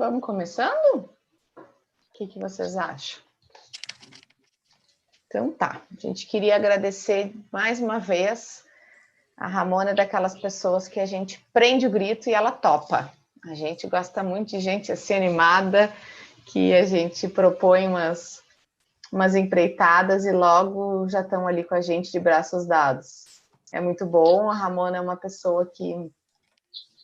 Vamos começando? O que vocês acham? Então tá, a gente queria agradecer mais uma vez. A Ramona é daquelas pessoas que a gente prende o grito e ela topa. A gente gosta muito de gente assim animada, que a gente propõe umas empreitadas e logo já estão ali com a gente de braços dados. É muito bom, a Ramona é uma pessoa que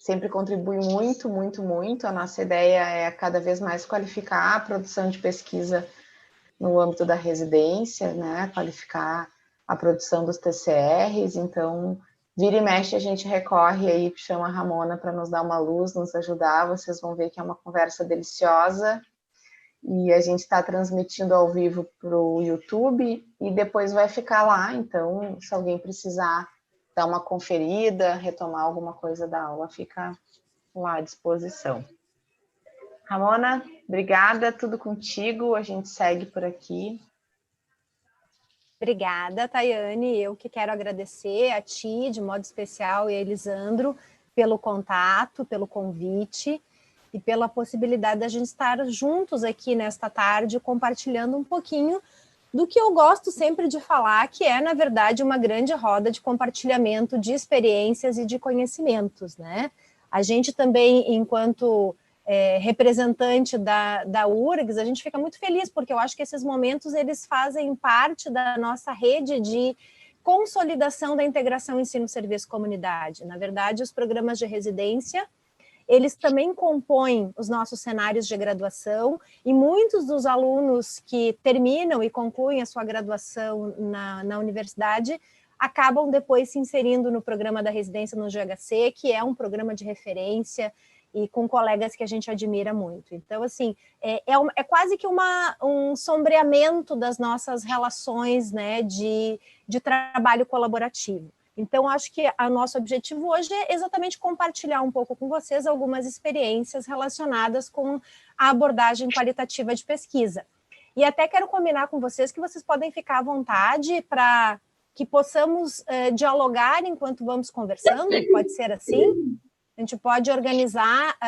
sempre contribui muito, muito, muito. A nossa ideia é cada vez mais qualificar a produção de pesquisa no âmbito da residência, né? Qualificar a produção dos TCRs. Então, vira e mexe, a gente recorre aí, chama a Ramona para nos dar uma luz, nos ajudar. Vocês vão ver que é uma conversa deliciosa. E a gente está transmitindo ao vivo para o YouTube e depois vai ficar lá. Então, se alguém precisar dar uma conferida, retomar alguma coisa da aula, fica lá à disposição. Ramona, obrigada, tudo contigo, a gente segue por aqui. Obrigada, Tayane, eu que quero agradecer a ti, de modo especial, e a Elisandro, pelo contato, pelo convite e pela possibilidade da gente estar juntos aqui nesta tarde, compartilhando um pouquinho do que eu gosto sempre de falar, que é, na verdade, uma grande roda de compartilhamento de experiências e de conhecimentos, né? A gente também, enquanto representante da URGS, a gente fica muito feliz, porque eu acho que esses momentos, eles fazem parte da nossa rede de consolidação da integração ensino-serviço-comunidade. Na verdade, os programas de residência, eles também compõem os nossos cenários de graduação, e muitos dos alunos que terminam e concluem a sua graduação na universidade acabam depois se inserindo no programa da residência no GHC, que é um programa de referência, e com colegas que a gente admira muito. Então, assim, é quase que um sombreamento das nossas relações, né, de trabalho colaborativo. Então, acho que o nosso objetivo hoje é exatamente compartilhar um pouco com vocês algumas experiências relacionadas com a abordagem qualitativa de pesquisa. E até quero combinar com vocês que vocês podem ficar à vontade para que possamos dialogar enquanto vamos conversando, pode ser assim? A gente pode organizar,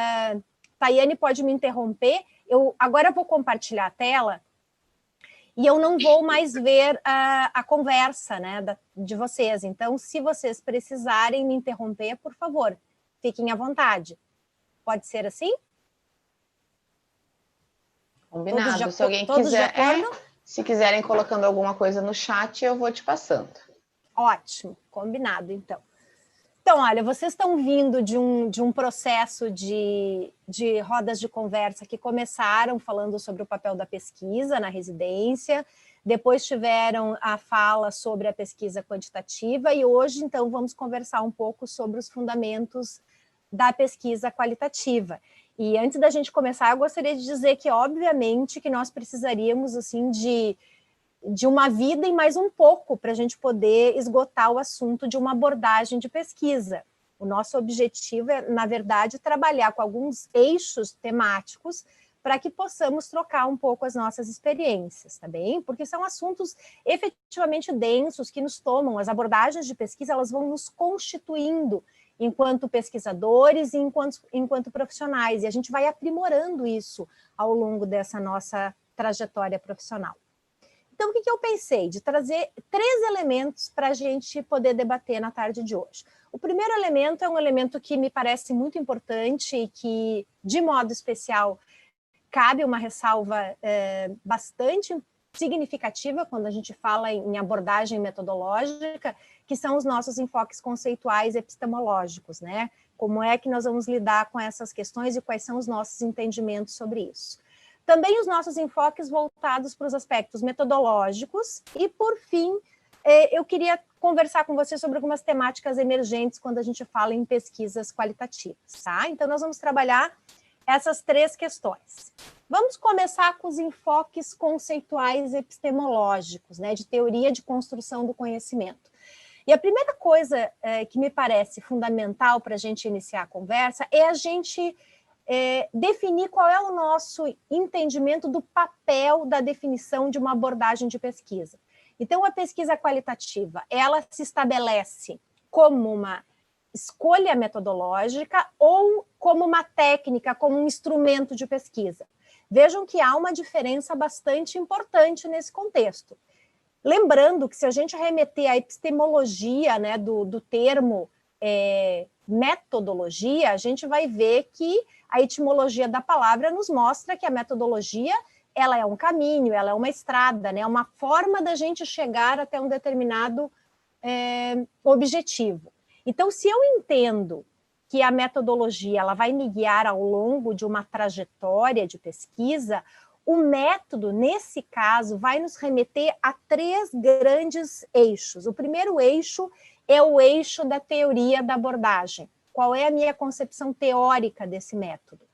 Tayane pode me interromper, agora eu vou compartilhar a tela, e eu não vou mais ver a conversa, né, de vocês. Então, se vocês precisarem me interromper, por favor, fiquem à vontade. Pode ser assim? Combinado. Se alguém quiser, se quiserem colocando alguma coisa no chat, eu vou te passando. Ótimo, combinado, então. Então, olha, vocês estão vindo de um processo de rodas de conversa que começaram falando sobre o papel da pesquisa na residência, depois tiveram a fala sobre a pesquisa quantitativa, e hoje, então, vamos conversar um pouco sobre os fundamentos da pesquisa qualitativa. E antes da gente começar, eu gostaria de dizer que, obviamente, que nós precisaríamos, assim, de uma vida e mais um pouco para a gente poder esgotar o assunto de uma abordagem de pesquisa. O nosso objetivo é, na verdade, trabalhar com alguns eixos temáticos para que possamos trocar um pouco as nossas experiências, tá bem? Porque são assuntos efetivamente densos que nos tomam, as abordagens de pesquisa, elas vão nos constituindo enquanto pesquisadores e enquanto profissionais, e a gente vai aprimorando isso ao longo dessa nossa trajetória profissional. Então, o que eu pensei? De trazer 3 elementos para a gente poder debater na tarde de hoje. O primeiro elemento é um elemento que me parece muito importante e que, de modo especial, cabe uma ressalva bastante significativa quando a gente fala em abordagem metodológica, que são os nossos enfoques conceituais epistemológicos, né? Como é que nós vamos lidar com essas questões e quais são os nossos entendimentos sobre isso. Também os nossos enfoques voltados para os aspectos metodológicos e, por fim, eu queria conversar com você sobre algumas temáticas emergentes quando a gente fala em pesquisas qualitativas, tá? Então, nós vamos trabalhar essas 3 questões. Vamos começar com os enfoques conceituais epistemológicos, né, de teoria de construção do conhecimento. E a primeira coisa que me parece fundamental para a gente iniciar a conversa é a gente definir qual é o nosso entendimento do papel da definição de uma abordagem de pesquisa. Então, a pesquisa qualitativa, ela se estabelece como uma escolha metodológica ou como uma técnica, como um instrumento de pesquisa. Vejam que há uma diferença bastante importante nesse contexto. Lembrando que se a gente remeter à epistemologia, né, do termo metodologia, a gente vai ver que a etimologia da palavra nos mostra que a metodologia ela é um caminho, ela é uma estrada, né, uma forma da gente chegar até um determinado objetivo. Então, se eu entendo que a metodologia ela vai me guiar ao longo de uma trajetória de pesquisa, o método, nesse caso, vai nos remeter a 3 grandes eixos. O primeiro eixo é o eixo da teoria da abordagem. Qual é a minha concepção teórica desse método?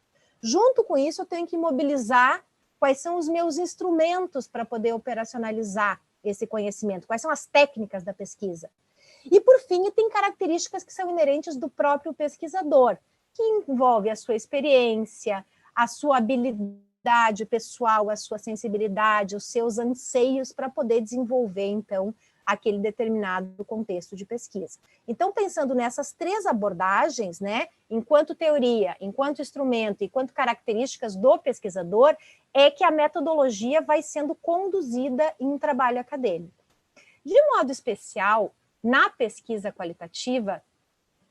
Junto com isso, eu tenho que mobilizar quais são os meus instrumentos para poder operacionalizar esse conhecimento, quais são as técnicas da pesquisa. E, por fim, tem características que são inerentes do próprio pesquisador, que envolve a sua experiência, a sua habilidade pessoal, a sua sensibilidade, os seus anseios para poder desenvolver, então, aquele determinado contexto de pesquisa. Então, pensando nessas 3 abordagens, né, enquanto teoria, enquanto instrumento, enquanto características do pesquisador, é que a metodologia vai sendo conduzida em um trabalho acadêmico. De modo especial, na pesquisa qualitativa,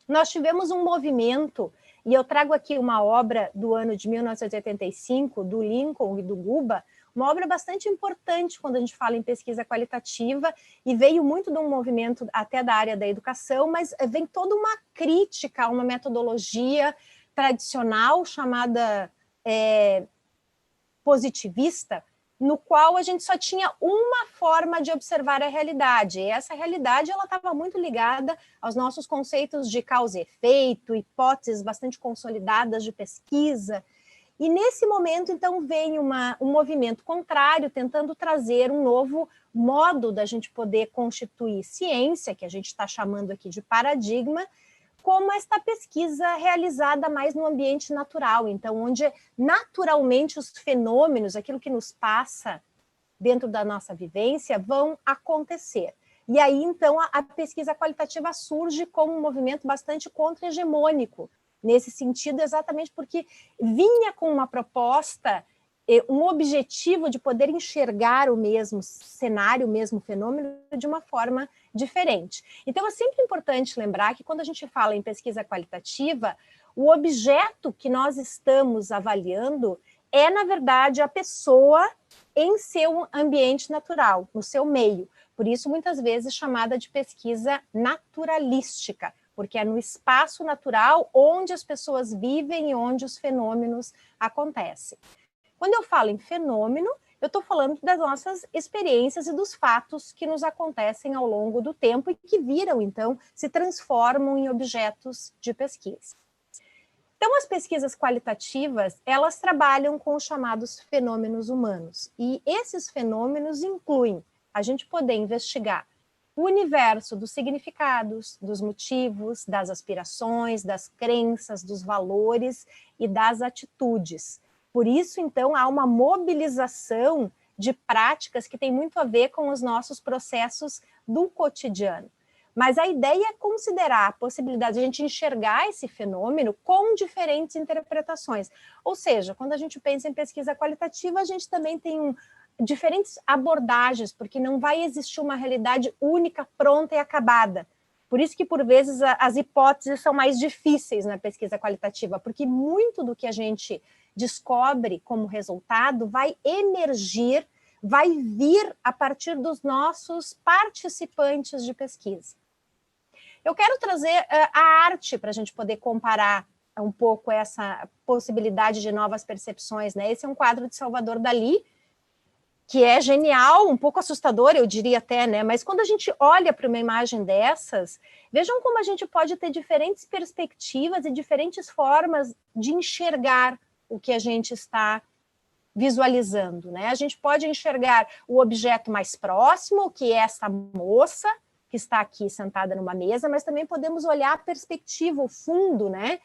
nós tivemos um movimento, e eu trago aqui uma obra do ano de 1985, do Lincoln e do Guba, uma obra bastante importante quando a gente fala em pesquisa qualitativa, e veio muito de um movimento até da área da educação, mas vem toda uma crítica a uma metodologia tradicional chamada positivista, no qual a gente só tinha uma forma de observar a realidade, e essa realidade ela estava muito ligada aos nossos conceitos de causa e efeito, hipóteses bastante consolidadas de pesquisa, e nesse momento, então, vem um movimento contrário, tentando trazer um novo modo da gente poder constituir ciência, que a gente está chamando aqui de paradigma, como esta pesquisa realizada mais no ambiente natural, então, onde naturalmente os fenômenos, aquilo que nos passa dentro da nossa vivência, vão acontecer. E aí, então, a pesquisa qualitativa surge como um movimento bastante contra-hegemônico, nesse sentido, exatamente porque vinha com uma proposta, um objetivo de poder enxergar o mesmo cenário, o mesmo fenômeno de uma forma diferente. Então, é sempre importante lembrar que quando a gente fala em pesquisa qualitativa, o objeto que nós estamos avaliando é, na verdade, a pessoa em seu ambiente natural, no seu meio. Por isso, muitas vezes, chamada de pesquisa naturalística, porque é no espaço natural onde as pessoas vivem e onde os fenômenos acontecem. Quando eu falo em fenômeno, eu estou falando das nossas experiências e dos fatos que nos acontecem ao longo do tempo e que viram, então, se transformam em objetos de pesquisa. Então, as pesquisas qualitativas, elas trabalham com os chamados fenômenos humanos. E esses fenômenos incluem a gente poder investigar o universo dos significados, dos motivos, das aspirações, das crenças, dos valores e das atitudes. Por isso, então, há uma mobilização de práticas que tem muito a ver com os nossos processos do cotidiano. Mas a ideia é considerar a possibilidade de a gente enxergar esse fenômeno com diferentes interpretações. Ou seja, quando a gente pensa em pesquisa qualitativa, a gente também tem diferentes abordagens, porque não vai existir uma realidade única, pronta e acabada. Por isso que, por vezes, as hipóteses são mais difíceis na pesquisa qualitativa, porque muito do que a gente descobre como resultado vai emergir, vai vir a partir dos nossos participantes de pesquisa. Eu quero trazer a arte para a gente poder comparar um pouco essa possibilidade de novas percepções, né? Esse é um quadro de Salvador Dalí, que é genial, um pouco assustador, eu diria até, né? Mas quando a gente olha para uma imagem dessas, vejam como a gente pode ter diferentes perspectivas e diferentes formas de enxergar o que a gente está visualizando, né? A gente pode enxergar o objeto mais próximo, que é essa moça, que está aqui sentada numa mesa, mas também podemos olhar a perspectiva, o fundo, né?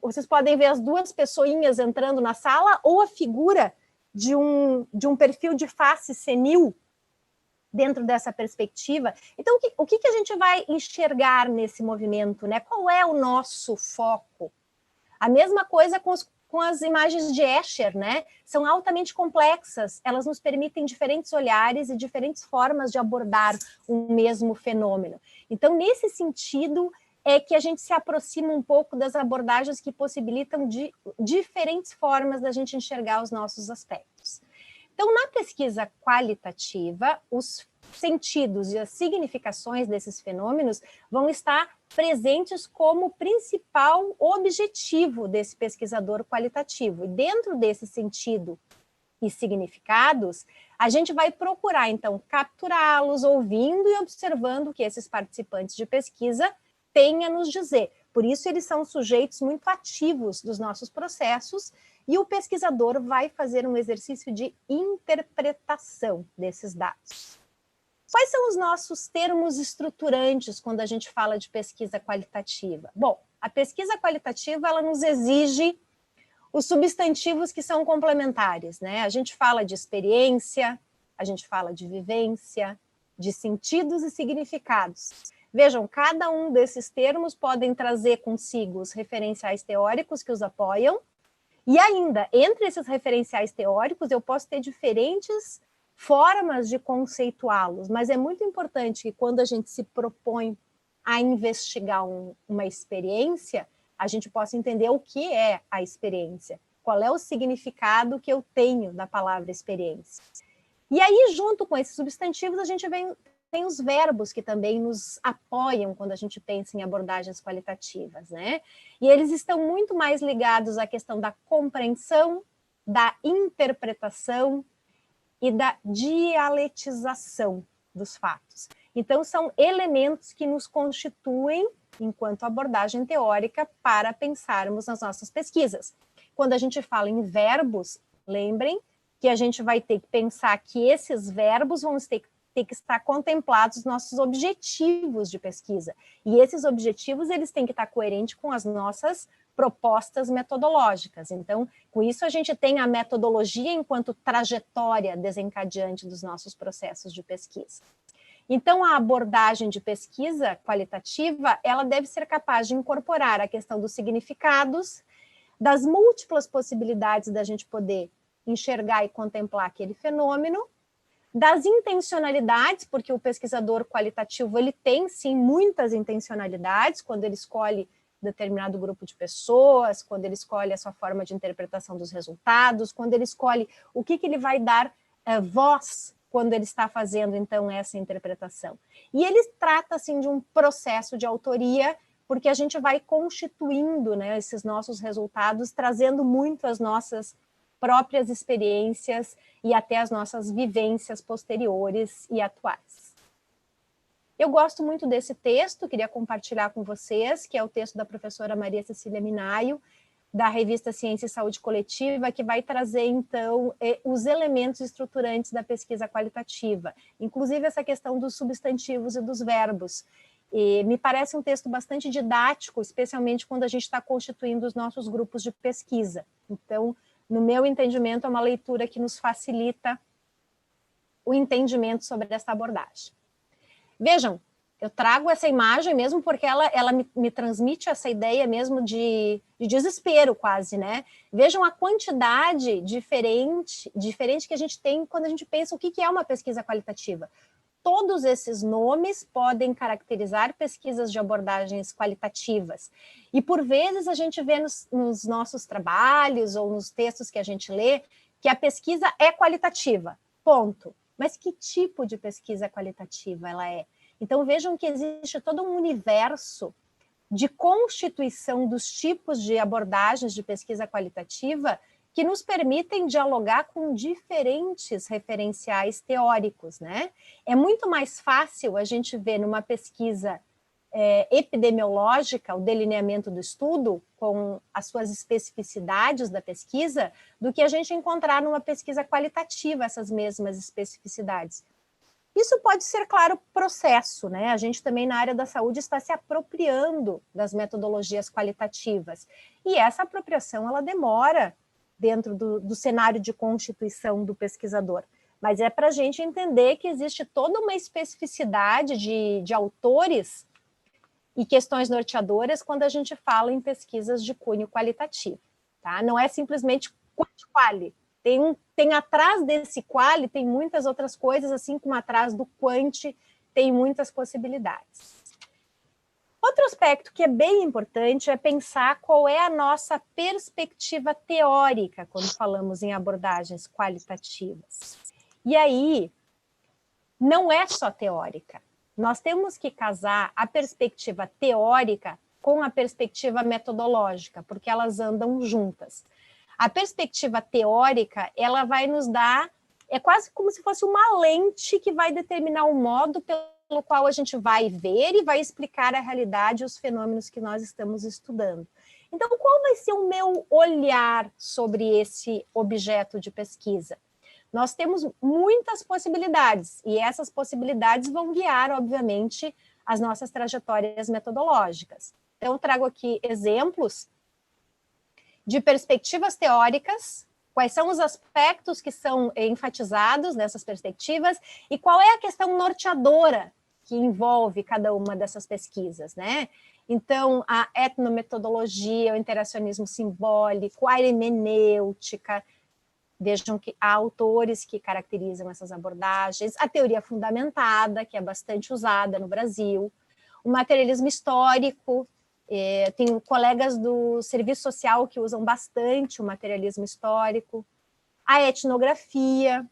Vocês podem ver as duas pessoinhas entrando na sala ou a figura de um perfil de face senil dentro dessa perspectiva. Então, o que a gente vai enxergar nesse movimento, né? Qual é o nosso foco? A mesma coisa com as imagens de Escher, né? São altamente complexas, elas nos permitem diferentes olhares e diferentes formas de abordar um mesmo fenômeno. Então, nesse sentido, é que a gente se aproxima um pouco das abordagens que possibilitam diferentes formas da gente enxergar os nossos aspectos. Então, na pesquisa qualitativa, os sentidos e as significações desses fenômenos vão estar presentes como principal objetivo desse pesquisador qualitativo. E dentro desse sentido e significados, a gente vai procurar, então, capturá-los, ouvindo e observando o que esses participantes de pesquisa têm a nos dizer. Por isso, eles são sujeitos muito ativos dos nossos processos, e o pesquisador vai fazer um exercício de interpretação desses dados. Quais são os nossos termos estruturantes quando a gente fala de pesquisa qualitativa? Bom, a pesquisa qualitativa, ela nos exige os substantivos que são complementares, né? A gente fala de experiência, a gente fala de vivência, de sentidos e significados. Vejam, cada um desses termos podem trazer consigo os referenciais teóricos que os apoiam, e ainda, entre esses referenciais teóricos, eu posso ter diferentes formas de conceituá-los, mas é muito importante que quando a gente se propõe a investigar uma experiência, a gente possa entender o que é a experiência, qual é o significado que eu tenho da palavra experiência. E aí, junto com esses substantivos, a gente tem os verbos que também nos apoiam quando a gente pensa em abordagens qualitativas, né? E eles estão muito mais ligados à questão da compreensão, da interpretação e da dialetização dos fatos. Então, são elementos que nos constituem enquanto abordagem teórica para pensarmos nas nossas pesquisas. Quando a gente fala em verbos, lembrem que a gente vai ter que pensar que esses verbos vão ter que estar contemplados nos nossos objetivos de pesquisa. E esses objetivos, eles têm que estar coerentes com as nossas propostas metodológicas. Então, com isso, a gente tem a metodologia enquanto trajetória desencadeante dos nossos processos de pesquisa. Então, a abordagem de pesquisa qualitativa, ela deve ser capaz de incorporar a questão dos significados, das múltiplas possibilidades da gente poder enxergar e contemplar aquele fenômeno, das intencionalidades, porque o pesquisador qualitativo, ele tem, sim, muitas intencionalidades, quando ele escolhe determinado grupo de pessoas, quando ele escolhe a sua forma de interpretação dos resultados, quando ele escolhe o que ele vai dar voz quando ele está fazendo, então, essa interpretação. E ele trata, assim, de um processo de autoria, porque a gente vai constituindo, né, esses nossos resultados, trazendo muito as nossas próprias experiências e até as nossas vivências posteriores e atuais. Eu gosto muito desse texto, queria compartilhar com vocês, que é o texto da professora Maria Cecília Minaio, da revista Ciência e Saúde Coletiva, que vai trazer, então, os elementos estruturantes da pesquisa qualitativa, inclusive essa questão dos substantivos e dos verbos. E me parece um texto bastante didático, especialmente quando a gente está constituindo os nossos grupos de pesquisa. Então, no meu entendimento, é uma leitura que nos facilita o entendimento sobre essa abordagem. Vejam, eu trago essa imagem mesmo porque ela me transmite essa ideia mesmo de desespero quase, né? Vejam a quantidade diferente que a gente tem quando a gente pensa o que é uma pesquisa qualitativa. Todos esses nomes podem caracterizar pesquisas de abordagens qualitativas. E, por vezes, a gente vê nos nossos trabalhos ou nos textos que a gente lê que a pesquisa é qualitativa, ponto. Mas que tipo de pesquisa qualitativa ela é? Então, vejam que existe todo um universo de constituição dos tipos de abordagens de pesquisa qualitativa que nos permitem dialogar com diferentes referenciais teóricos, né? É muito mais fácil a gente ver numa pesquisa epidemiológica o delineamento do estudo com as suas especificidades da pesquisa do que a gente encontrar numa pesquisa qualitativa essas mesmas especificidades. Isso pode ser, claro, processo, né? A gente também na área da saúde está se apropriando das metodologias qualitativas. E essa apropriação, ela demora dentro do cenário de constituição do pesquisador. mas é para a gente entender que existe toda uma especificidade de autores e questões norteadoras quando a gente fala em pesquisas de cunho qualitativo. Tá? Não é simplesmente quali. Tem atrás desse quali, tem muitas outras coisas, assim como atrás do quanti tem muitas possibilidades. Outro aspecto que é bem importante é pensar qual é a nossa perspectiva teórica quando falamos em abordagens qualitativas. E aí, não é só teórica. Nós temos que casar a perspectiva teórica com a perspectiva metodológica, porque elas andam juntas. A perspectiva teórica, ela vai nos dar, é quase como se fosse uma lente que vai determinar o modo pelo qual a gente vai ver e vai explicar a realidade e os fenômenos que nós estamos estudando. Então, qual vai ser o meu olhar sobre esse objeto de pesquisa? Nós temos muitas possibilidades, e essas possibilidades vão guiar, obviamente, as nossas trajetórias metodológicas. Então, eu trago aqui exemplos de perspectivas teóricas, quais são os aspectos que são enfatizados nessas perspectivas, e qual é a questão norteadora que envolve cada uma dessas pesquisas, né? Então, a etnometodologia, o interacionismo simbólico, a hermenêutica. Vejam que há autores que caracterizam essas abordagens, a teoria fundamentada, que é bastante usada no Brasil, o materialismo histórico, tenho colegas do serviço social que usam bastante o materialismo histórico, a etnografia,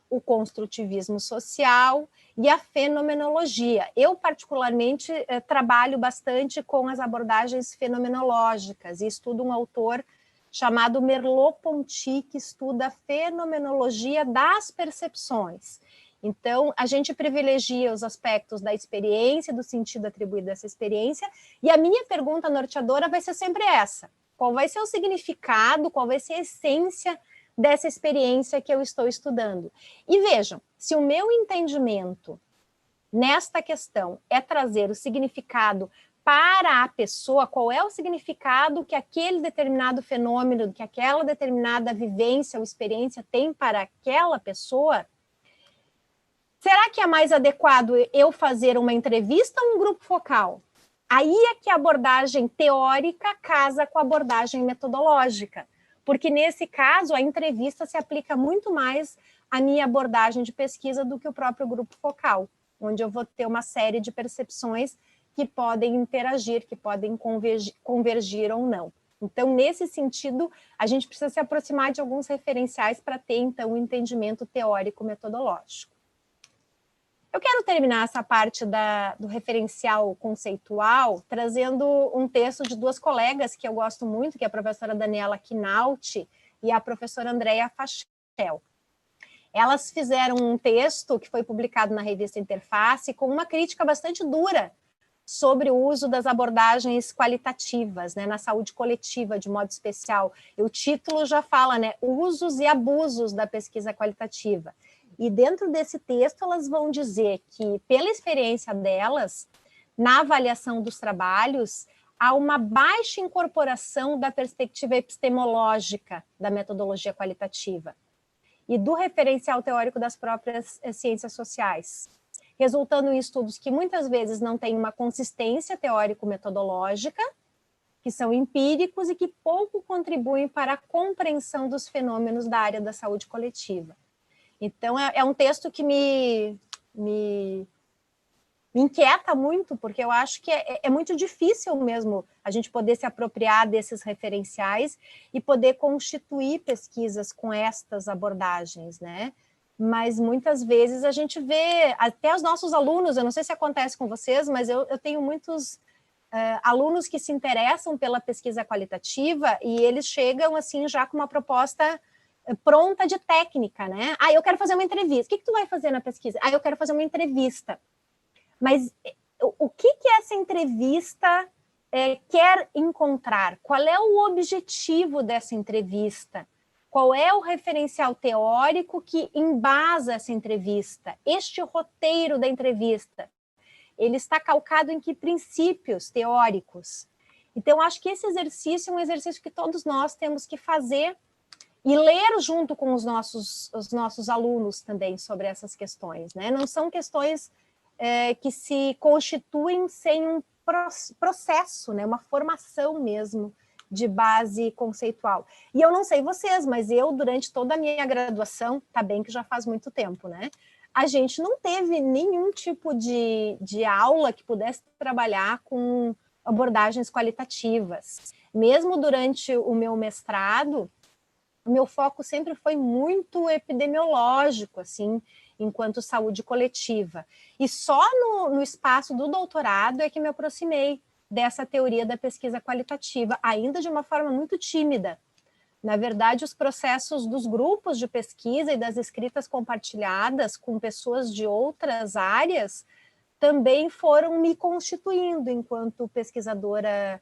o construtivismo social e a fenomenologia. Eu, particularmente, trabalho bastante com as abordagens fenomenológicas e estudo um autor chamado Merleau-Ponty, que estuda a fenomenologia das percepções. Então, a gente privilegia os aspectos da experiência, do sentido atribuído a essa experiência, e a minha pergunta norteadora vai ser sempre essa: qual vai ser o significado, qual vai ser a essência dessa experiência que eu estou estudando? E vejam, se o meu entendimento nesta questão é trazer o significado para a pessoa, qual é o significado que aquele determinado fenômeno, que aquela determinada vivência ou experiência tem para aquela pessoa, será que é mais adequado eu fazer uma entrevista ou um grupo focal? Aí é que a abordagem teórica casa com a abordagem metodológica, porque nesse caso a entrevista se aplica muito mais à minha abordagem de pesquisa do que o próprio grupo focal, onde eu vou ter uma série de percepções que podem interagir, que podem convergir ou não. Então, nesse sentido, a gente precisa se aproximar de alguns referenciais para ter, então, um entendimento teórico-metodológico. Eu quero terminar essa parte do referencial conceitual trazendo um texto de duas colegas que eu gosto muito, que é a professora Daniela Quinauti e a professora Andrea Fachel. Elas fizeram um texto que foi publicado na revista Interface com uma crítica bastante dura sobre o uso das abordagens qualitativas, né, na saúde coletiva, de modo especial. E o título já fala, né, usos e abusos da pesquisa qualitativa. E dentro desse texto elas vão dizer que, pela experiência delas, na avaliação dos trabalhos, há uma baixa incorporação da perspectiva epistemológica da metodologia qualitativa e do referencial teórico das próprias ciências sociais, resultando em estudos que muitas vezes não têm uma consistência teórico-metodológica, que são empíricos e que pouco contribuem para a compreensão dos fenômenos da área da saúde coletiva. Então, é um texto que me inquieta muito, porque eu acho que é muito difícil mesmo a gente poder se apropriar desses referenciais e poder constituir pesquisas com estas abordagens, né? Mas muitas vezes a gente vê, até os nossos alunos, eu não sei se acontece com vocês, mas eu tenho muitos alunos que se interessam pela pesquisa qualitativa e eles chegam assim já com uma proposta pronta de técnica, né? Ah, eu quero fazer uma entrevista. O que tu vai fazer na pesquisa? Ah, eu quero fazer uma entrevista. Mas o que essa entrevista quer encontrar? Qual é o objetivo dessa entrevista? Qual é o referencial teórico que embasa essa entrevista? Este roteiro da entrevista, ele está calcado em que princípios teóricos? Então, acho que esse exercício é um exercício que todos nós temos que fazer e ler junto com os nossos alunos também sobre essas questões, né? Não são questões que se constituem sem um processo, né? Uma formação mesmo de base conceitual. E eu não sei vocês, mas eu, durante toda a minha graduação, tá bem que já faz muito tempo, né? A gente não teve nenhum tipo de aula que pudesse trabalhar com abordagens qualitativas. Mesmo durante o meu mestrado, o meu foco sempre foi muito epidemiológico, assim, enquanto saúde coletiva. E só no espaço do doutorado é que me aproximei dessa teoria da pesquisa qualitativa, ainda de uma forma muito tímida. Na verdade, os processos dos grupos de pesquisa e das escritas compartilhadas com pessoas de outras áreas também foram me constituindo enquanto pesquisadora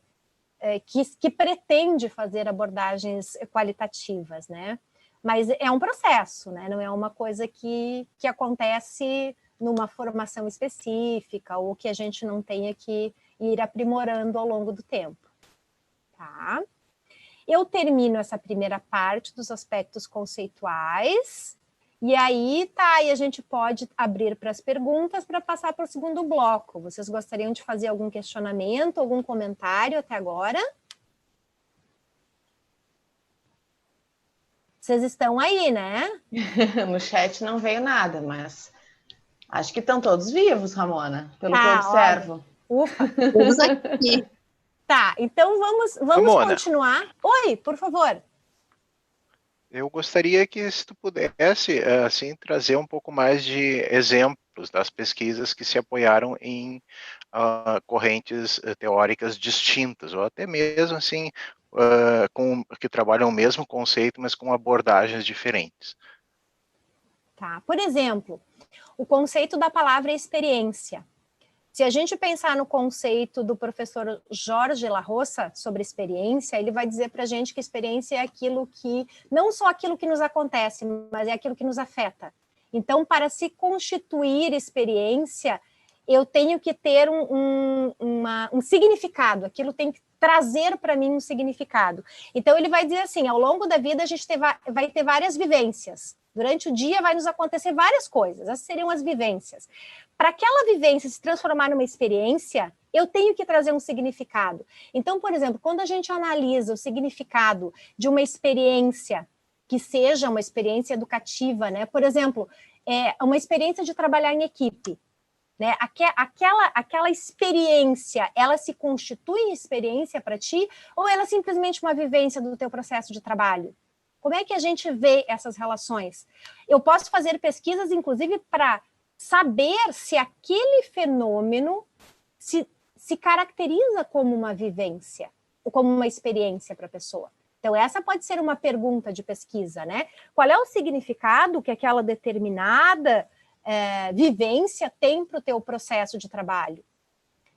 que pretende fazer abordagens qualitativas, né? Mas é um processo, né? Não é uma coisa que acontece numa formação específica ou que a gente não tenha que ir aprimorando ao longo do tempo, tá? Eu termino essa primeira parte dos aspectos conceituais, e aí, tá, aí a gente pode abrir para as perguntas para passar para o segundo bloco. Vocês gostariam de fazer algum questionamento, algum comentário até agora? Vocês estão aí, né? No chat não veio nada, mas acho que estão todos vivos, Ramona, pelo que eu Tá, observo. Ufa! Todos aqui. Tá, então vamos Ramona, continuar. Oi, por favor. eu gostaria que se tu pudesse, assim, trazer um pouco mais de exemplos das pesquisas que se apoiaram em correntes teóricas distintas, ou até mesmo, assim, que trabalham o mesmo conceito, mas com abordagens diferentes. Tá, por exemplo, o conceito da palavra experiência. Se a gente pensar no conceito do professor Jorge La Roça sobre experiência, ele vai dizer para a gente que experiência é aquilo que, não só aquilo que nos acontece, mas é aquilo que nos afeta. Então, para se constituir experiência, eu tenho que ter um significado, aquilo tem que trazer para mim um significado. Então, ele vai dizer assim, ao longo da vida a gente vai ter várias vivências. Durante o dia vai nos acontecer várias coisas, essas seriam as vivências. Para aquela vivência se transformar numa experiência, eu tenho que trazer um significado. Então, por exemplo, quando a gente analisa o significado de uma experiência, que seja uma experiência educativa, né? Por exemplo, uma experiência de trabalhar em equipe, né? Aquela experiência, ela se constitui em experiência para ti, ou ela é simplesmente uma vivência do teu processo de trabalho? Como é que a gente vê essas relações? Eu posso fazer pesquisas, inclusive, para saber se aquele fenômeno se caracteriza como uma vivência, ou como uma experiência para a pessoa. Então, essa pode ser uma pergunta de pesquisa, né? Qual é o significado que aquela determinada vivência tem para o teu processo de trabalho?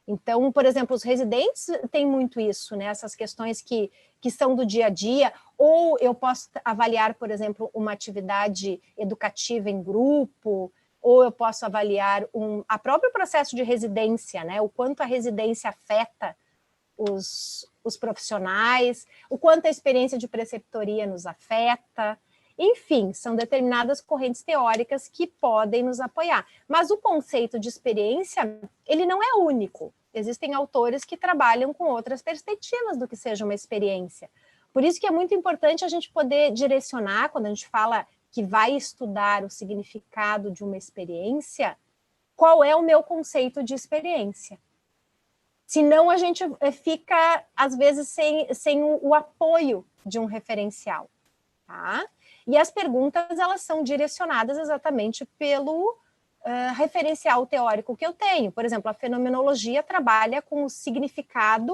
Então, por exemplo, os residentes têm muito isso, né? Essas questões que são do dia a dia, ou eu posso avaliar, por exemplo, uma atividade educativa em grupo, ou eu posso avaliar a próprio processo de residência, né? O quanto a residência afeta os profissionais, o quanto a experiência de preceptoria nos afeta. Enfim, são determinadas correntes teóricas que podem nos apoiar. Mas o conceito de experiência, ele não é único. Existem autores que trabalham com outras perspectivas do que seja uma experiência. Por isso que é muito importante a gente poder direcionar, quando a gente fala que vai estudar o significado de uma experiência, qual é o meu conceito de experiência. Senão a gente fica, às vezes, sem o apoio de um referencial. Tá? E as perguntas, elas são direcionadas exatamente pelo referencial teórico que eu tenho. Por exemplo, a fenomenologia trabalha com o significado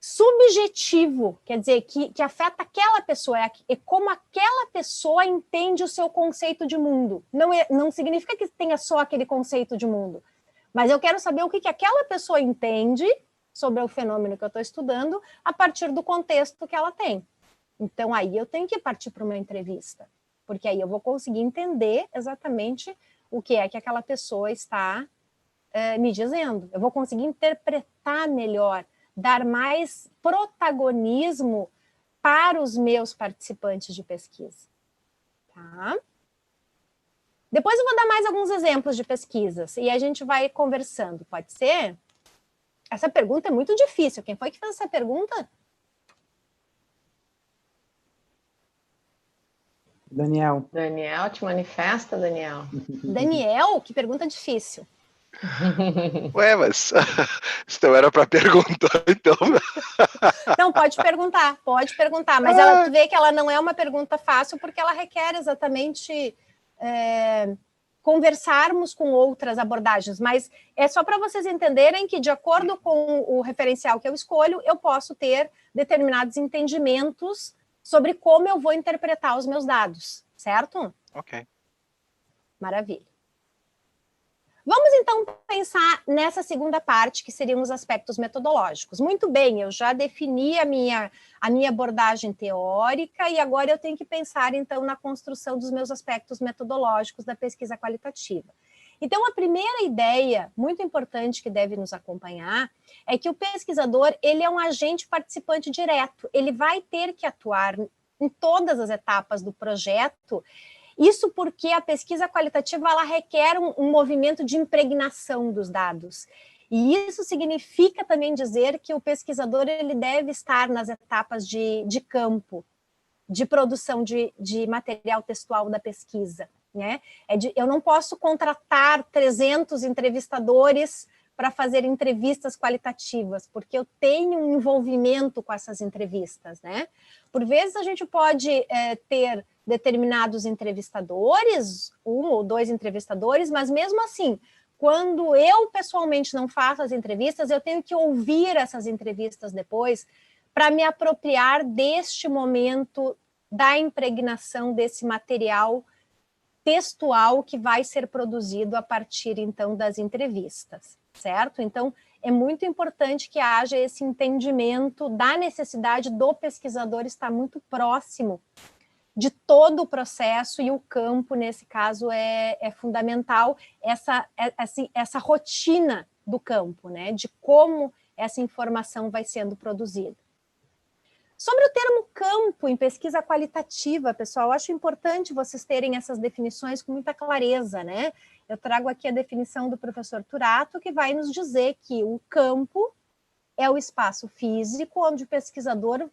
subjetivo, quer dizer, que afeta aquela pessoa, é como aquela pessoa entende o seu conceito de mundo. Não significa que tenha só aquele conceito de mundo, mas eu quero saber o que aquela pessoa entende sobre o fenômeno que eu estou estudando a partir do contexto que ela tem. Então, aí eu tenho que partir para uma entrevista, porque aí eu vou conseguir entender exatamente o que é que aquela pessoa está me dizendo. Eu vou conseguir interpretar melhor, dar mais protagonismo para os meus participantes de pesquisa. Tá? Depois eu vou dar mais alguns exemplos de pesquisas e a gente vai conversando, pode ser? Essa pergunta é muito difícil. Quem foi que fez essa pergunta? Daniel. Daniel, te manifesta, Daniel. Daniel, que pergunta difícil. Ué, mas isso não era para perguntar, então. Não, pode perguntar, mas ela, tu vê que ela não é uma pergunta fácil, porque ela requer exatamente conversarmos com outras abordagens, mas é só para vocês entenderem que, de acordo com o referencial que eu escolho, eu posso ter determinados entendimentos sobre como eu vou interpretar os meus dados, certo? Ok. Maravilha. Vamos, então, pensar nessa segunda parte, que seriam os aspectos metodológicos. Muito bem, eu já defini a minha abordagem teórica e agora eu tenho que pensar, então, na construção dos meus aspectos metodológicos da pesquisa qualitativa. Então, a primeira ideia, muito importante, que deve nos acompanhar, é que o pesquisador, ele é um agente participante direto, ele vai ter que atuar em todas as etapas do projeto. Isso porque a pesquisa qualitativa ela requer um movimento de impregnação dos dados. E isso significa também dizer que o pesquisador ele deve estar nas etapas de campo, de produção de material textual da pesquisa. Né? Eu não posso contratar 300 entrevistadores para fazer entrevistas qualitativas, porque eu tenho um envolvimento com essas entrevistas. Né? Por vezes a gente pode ter determinados entrevistadores, 1 ou 2 entrevistadores, mas mesmo assim, quando eu pessoalmente não faço as entrevistas, eu tenho que ouvir essas entrevistas depois para me apropriar deste momento da impregnação desse material textual que vai ser produzido a partir, então, das entrevistas, certo? Então, é muito importante que haja esse entendimento da necessidade do pesquisador estar muito próximo de todo o processo, e o campo, nesse caso, é fundamental, essa rotina do campo, né, de como essa informação vai sendo produzida. Sobre o termo campo em pesquisa qualitativa, pessoal, eu acho importante vocês terem essas definições com muita clareza, né? Eu trago aqui a definição do professor Turato, que vai nos dizer que o campo é o espaço físico onde o pesquisador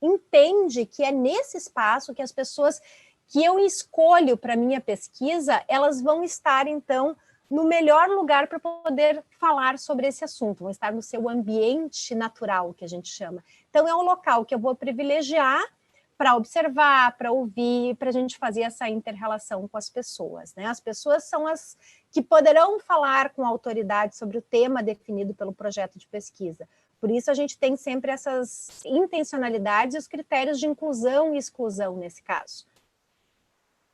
entende que é nesse espaço que as pessoas que eu escolho para minha pesquisa, elas vão estar, então, no melhor lugar para poder falar sobre esse assunto, vão estar no seu ambiente natural, que a gente chama. Então, é um local que eu vou privilegiar para observar, para ouvir, para a gente fazer essa inter-relação com as pessoas. Né? As pessoas são as que poderão falar com autoridade sobre o tema definido pelo projeto de pesquisa. Por isso, a gente tem sempre essas intencionalidades e os critérios de inclusão e exclusão nesse caso.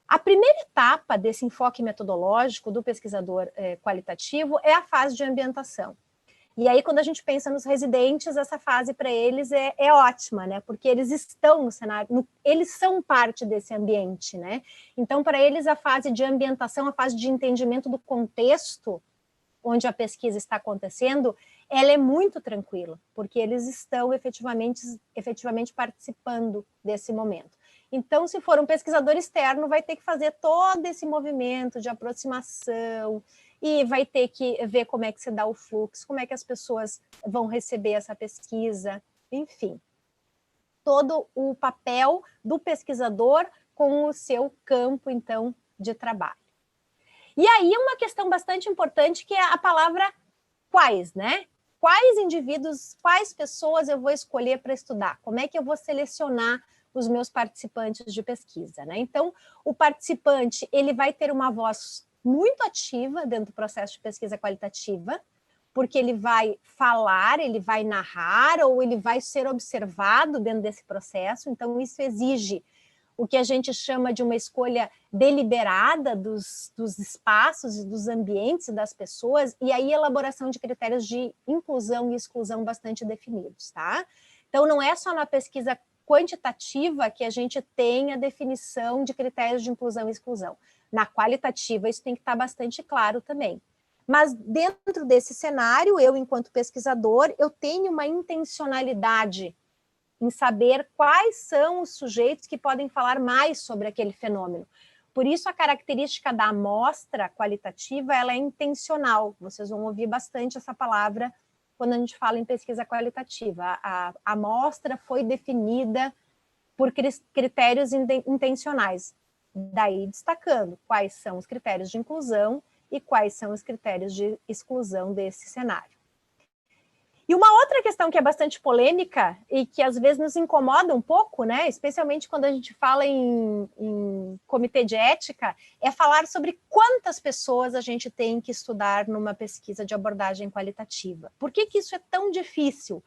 A primeira etapa desse enfoque metodológico do pesquisador qualitativo é a fase de ambientação. E aí, quando a gente pensa nos residentes, essa fase para eles é ótima, né? Porque eles estão no cenário, eles são parte desse ambiente, né? Então, para eles, a fase de ambientação, a fase de entendimento do contexto onde a pesquisa está acontecendo, ela é muito tranquila, porque eles estão efetivamente participando desse momento. Então, se for um pesquisador externo, vai ter que fazer todo esse movimento de aproximação e vai ter que ver como é que se dá o fluxo, como é que as pessoas vão receber essa pesquisa, enfim. Todo o papel do pesquisador com o seu campo, então, de trabalho. E aí, uma questão bastante importante, que é a palavra quais, né? Quais indivíduos, quais pessoas eu vou escolher para estudar? Como é que eu vou selecionar os meus participantes de pesquisa, né? Então, o participante, ele vai ter uma voz muito ativa dentro do processo de pesquisa qualitativa, porque ele vai falar, ele vai narrar, ou ele vai ser observado dentro desse processo. Então, isso exige o que a gente chama de uma escolha deliberada dos espaços e dos ambientes das pessoas, e aí elaboração de critérios de inclusão e exclusão bastante definidos, tá? Então, não é só na pesquisa quantitativa que a gente tem a definição de critérios de inclusão e exclusão. Na qualitativa, isso tem que estar bastante claro também. Mas dentro desse cenário, eu, enquanto pesquisador, eu tenho uma intencionalidade em saber quais são os sujeitos que podem falar mais sobre aquele fenômeno. Por isso, a característica da amostra qualitativa, ela é intencional. Vocês vão ouvir bastante essa palavra quando a gente fala em pesquisa qualitativa. A amostra foi definida por critérios intencionais. Daí, destacando quais são os critérios de inclusão e quais são os critérios de exclusão desse cenário. E uma outra questão que é bastante polêmica e que às vezes nos incomoda um pouco, né, especialmente quando a gente fala em comitê de ética, é falar sobre quantas pessoas a gente tem que estudar numa pesquisa de abordagem qualitativa. Por que isso é tão difícil?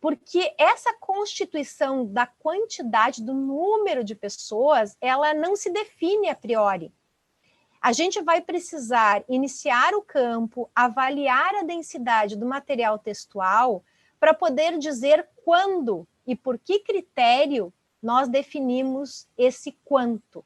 Porque essa constituição da quantidade, do número de pessoas, ela não se define a priori. A gente vai precisar iniciar o campo, avaliar a densidade do material textual para poder dizer quando e por que critério nós definimos esse quanto,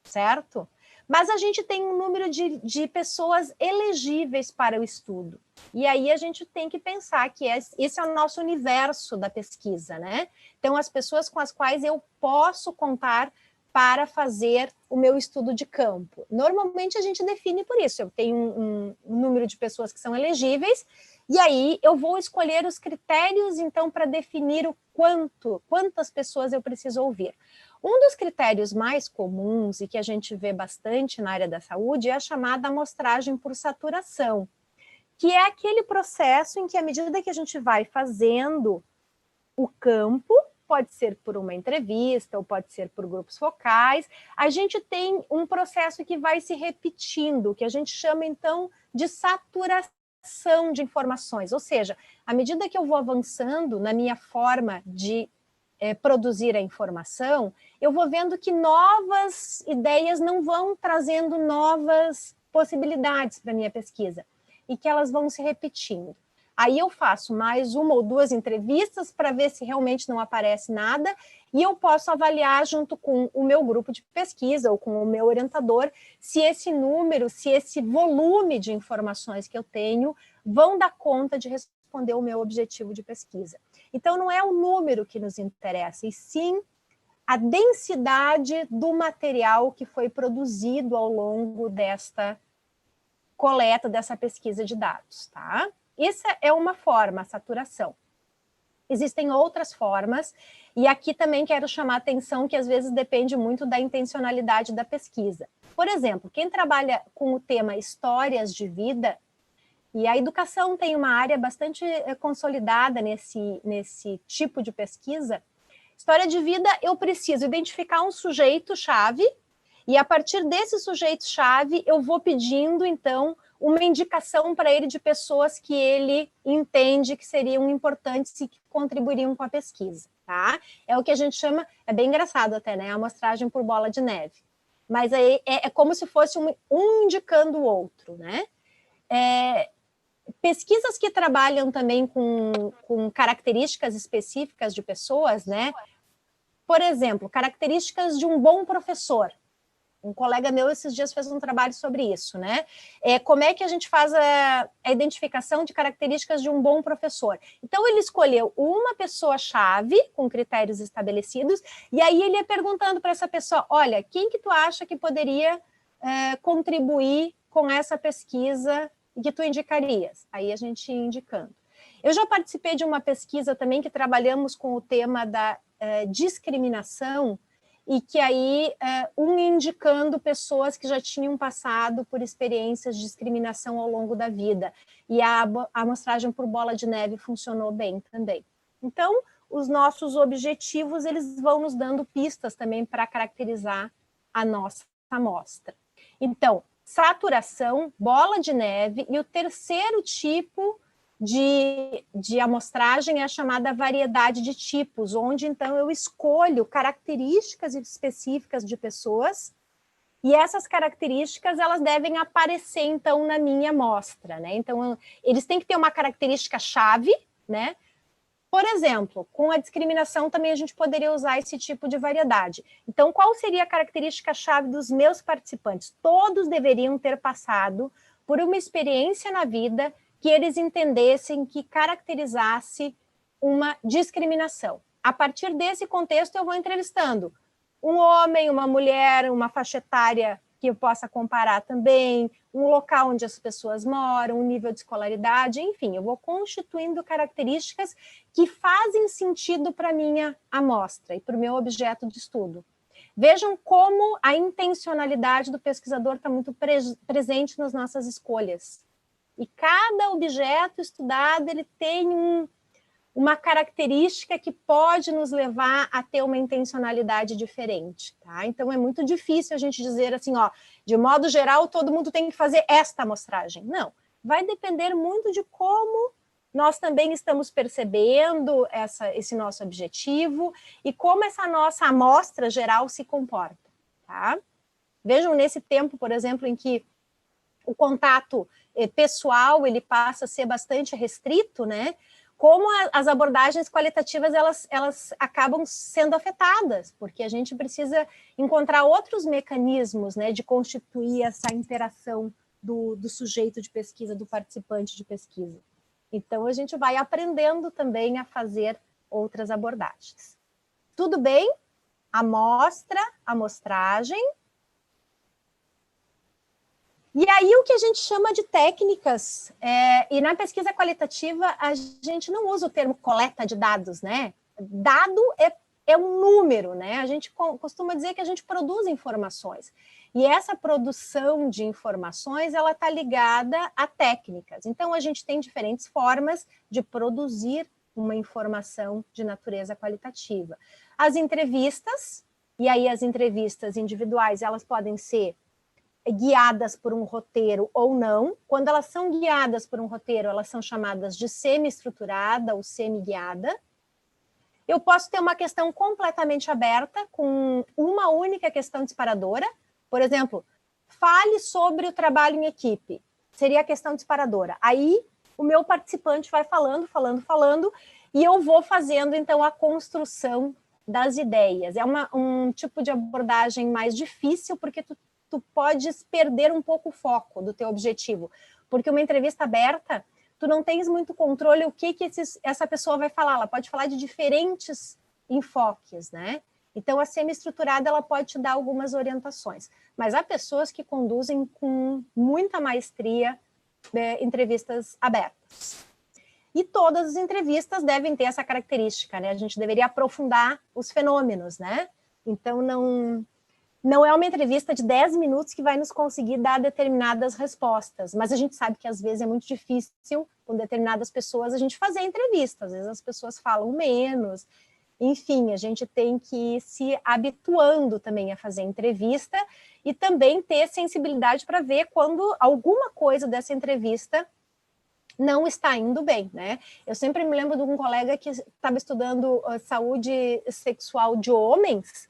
certo? Mas a gente tem um número de pessoas elegíveis para o estudo. E aí a gente tem que pensar que esse é o nosso universo da pesquisa, né? Então, as pessoas com as quais eu posso contar para fazer o meu estudo de campo. Normalmente a gente define por isso, eu tenho um número de pessoas que são elegíveis, e aí eu vou escolher os critérios, então, para definir o quantas pessoas eu preciso ouvir. Um dos critérios mais comuns e que a gente vê bastante na área da saúde é a chamada amostragem por saturação, que é aquele processo em que, à medida que a gente vai fazendo o campo, pode ser por uma entrevista ou pode ser por grupos focais, a gente tem um processo que vai se repetindo, que a gente chama, então, de saturação de informações. Ou seja, à medida que eu vou avançando na minha forma de produzir a informação, eu vou vendo que novas ideias não vão trazendo novas possibilidades para a minha pesquisa, e que elas vão se repetindo. Aí eu faço mais uma ou duas entrevistas para ver se realmente não aparece nada, e eu posso avaliar junto com o meu grupo de pesquisa ou com o meu orientador se esse número, se esse volume de informações que eu tenho vão dar conta de responder o meu objetivo de pesquisa. Então não é o número que nos interessa, e sim a densidade do material que foi produzido ao longo desta coleta, dessa pesquisa de dados, tá? Essa é uma forma, a saturação. Existem outras formas, e aqui também quero chamar a atenção que às vezes depende muito da intencionalidade da pesquisa. Por exemplo, quem trabalha com o tema histórias de vida, e a educação tem uma área bastante consolidada nesse tipo de pesquisa, história de vida eu preciso identificar um sujeito-chave, e a partir desse sujeito-chave eu vou pedindo, então, uma indicação para ele de pessoas que ele entende que seriam importantes e que contribuiriam com a pesquisa, tá? É o que a gente chama, é bem engraçado até, né? A amostragem por bola de neve. Mas aí é como se fosse um indicando o outro, né? Pesquisas que trabalham também com características específicas de pessoas, né? Por exemplo, características de um bom professor. Um colega meu esses dias fez um trabalho sobre isso, né? Como é que a gente faz a identificação de características de um bom professor? Então, ele escolheu uma pessoa-chave com critérios estabelecidos, e aí ele ia perguntando para essa pessoa, olha, quem que tu acha que poderia contribuir com essa pesquisa e que tu indicarias? Aí a gente ia indicando. Eu já participei de uma pesquisa também que trabalhamos com o tema da discriminação, e que aí indicando pessoas que já tinham passado por experiências de discriminação ao longo da vida. E a amostragem por bola de neve funcionou bem também. Então, os nossos objetivos, eles vão nos dando pistas também para caracterizar a nossa amostra. Então, saturação, bola de neve, e o terceiro tipo de amostragem é a chamada variedade de tipos, onde então eu escolho características específicas de pessoas, e essas características elas devem aparecer então na minha amostra, né? Então eles têm que ter uma característica chave, né? Por exemplo, com a discriminação também a gente poderia usar esse tipo de variedade. Então, qual seria a característica chave dos meus participantes? Todos deveriam ter passado por uma experiência na vida que eles entendessem que caracterizasse uma discriminação. a partir desse contexto, eu vou entrevistando um homem, uma mulher, uma faixa etária que eu possa comparar também, um local onde as pessoas moram, um nível de escolaridade, enfim, eu vou constituindo características que fazem sentido para a minha amostra e para o meu objeto de estudo. Vejam como a intencionalidade do pesquisador está muito presente nas nossas escolhas. E cada objeto estudado ele tem uma característica que pode nos levar a ter uma intencionalidade diferente, tá? Então, é muito difícil a gente dizer assim, ó, de modo geral, todo mundo tem que fazer esta amostragem. Não, vai depender muito de como nós também estamos percebendo esse nosso objetivo e como essa nossa amostra geral se comporta, tá? Vejam, nesse tempo, por exemplo, em que o contato pessoal, ele passa a ser bastante restrito, né? Como as abordagens qualitativas, elas acabam sendo afetadas, porque a gente precisa encontrar outros mecanismos, né, de constituir essa interação do sujeito de pesquisa, do participante de pesquisa. Então, a gente vai aprendendo também a fazer outras abordagens. Tudo bem? Amostra, amostragem. E aí, o que a gente chama de técnicas, e na pesquisa qualitativa, a gente não usa o termo coleta de dados, né? Dado é um número, né? A gente costuma dizer que a gente produz informações. E essa produção de informações, ela está ligada a técnicas. Então, a gente tem diferentes formas de produzir uma informação de natureza qualitativa. As entrevistas, e aí as entrevistas individuais, elas podem ser guiadas por um roteiro ou não. Quando elas são guiadas por um roteiro, elas são chamadas de semi-estruturada ou semi-guiada. Eu posso ter uma questão completamente aberta, com uma única questão disparadora. Por exemplo, fale sobre o trabalho em equipe. Seria a questão disparadora. Aí, o meu participante vai falando, e eu vou fazendo, então, a construção das ideias. É um tipo de abordagem mais difícil, porque tu podes perder um pouco o foco do teu objetivo, porque uma entrevista aberta, tu não tens muito controle o que essa pessoa vai falar, ela pode falar de diferentes enfoques, né? Então, a semi-estruturada, ela pode te dar algumas orientações, mas há pessoas que conduzem com muita maestria entrevistas abertas. E todas as entrevistas devem ter essa característica, né? A gente deveria aprofundar os fenômenos, né? Então, não é uma entrevista de 10 minutos que vai nos conseguir dar determinadas respostas, mas a gente sabe que às vezes é muito difícil com determinadas pessoas a gente fazer entrevista, às vezes as pessoas falam menos, enfim, a gente tem que ir se habituando também a fazer entrevista e também ter sensibilidade para ver quando alguma coisa dessa entrevista não está indo bem, né? Eu sempre me lembro de um colega que estava estudando saúde sexual de homens,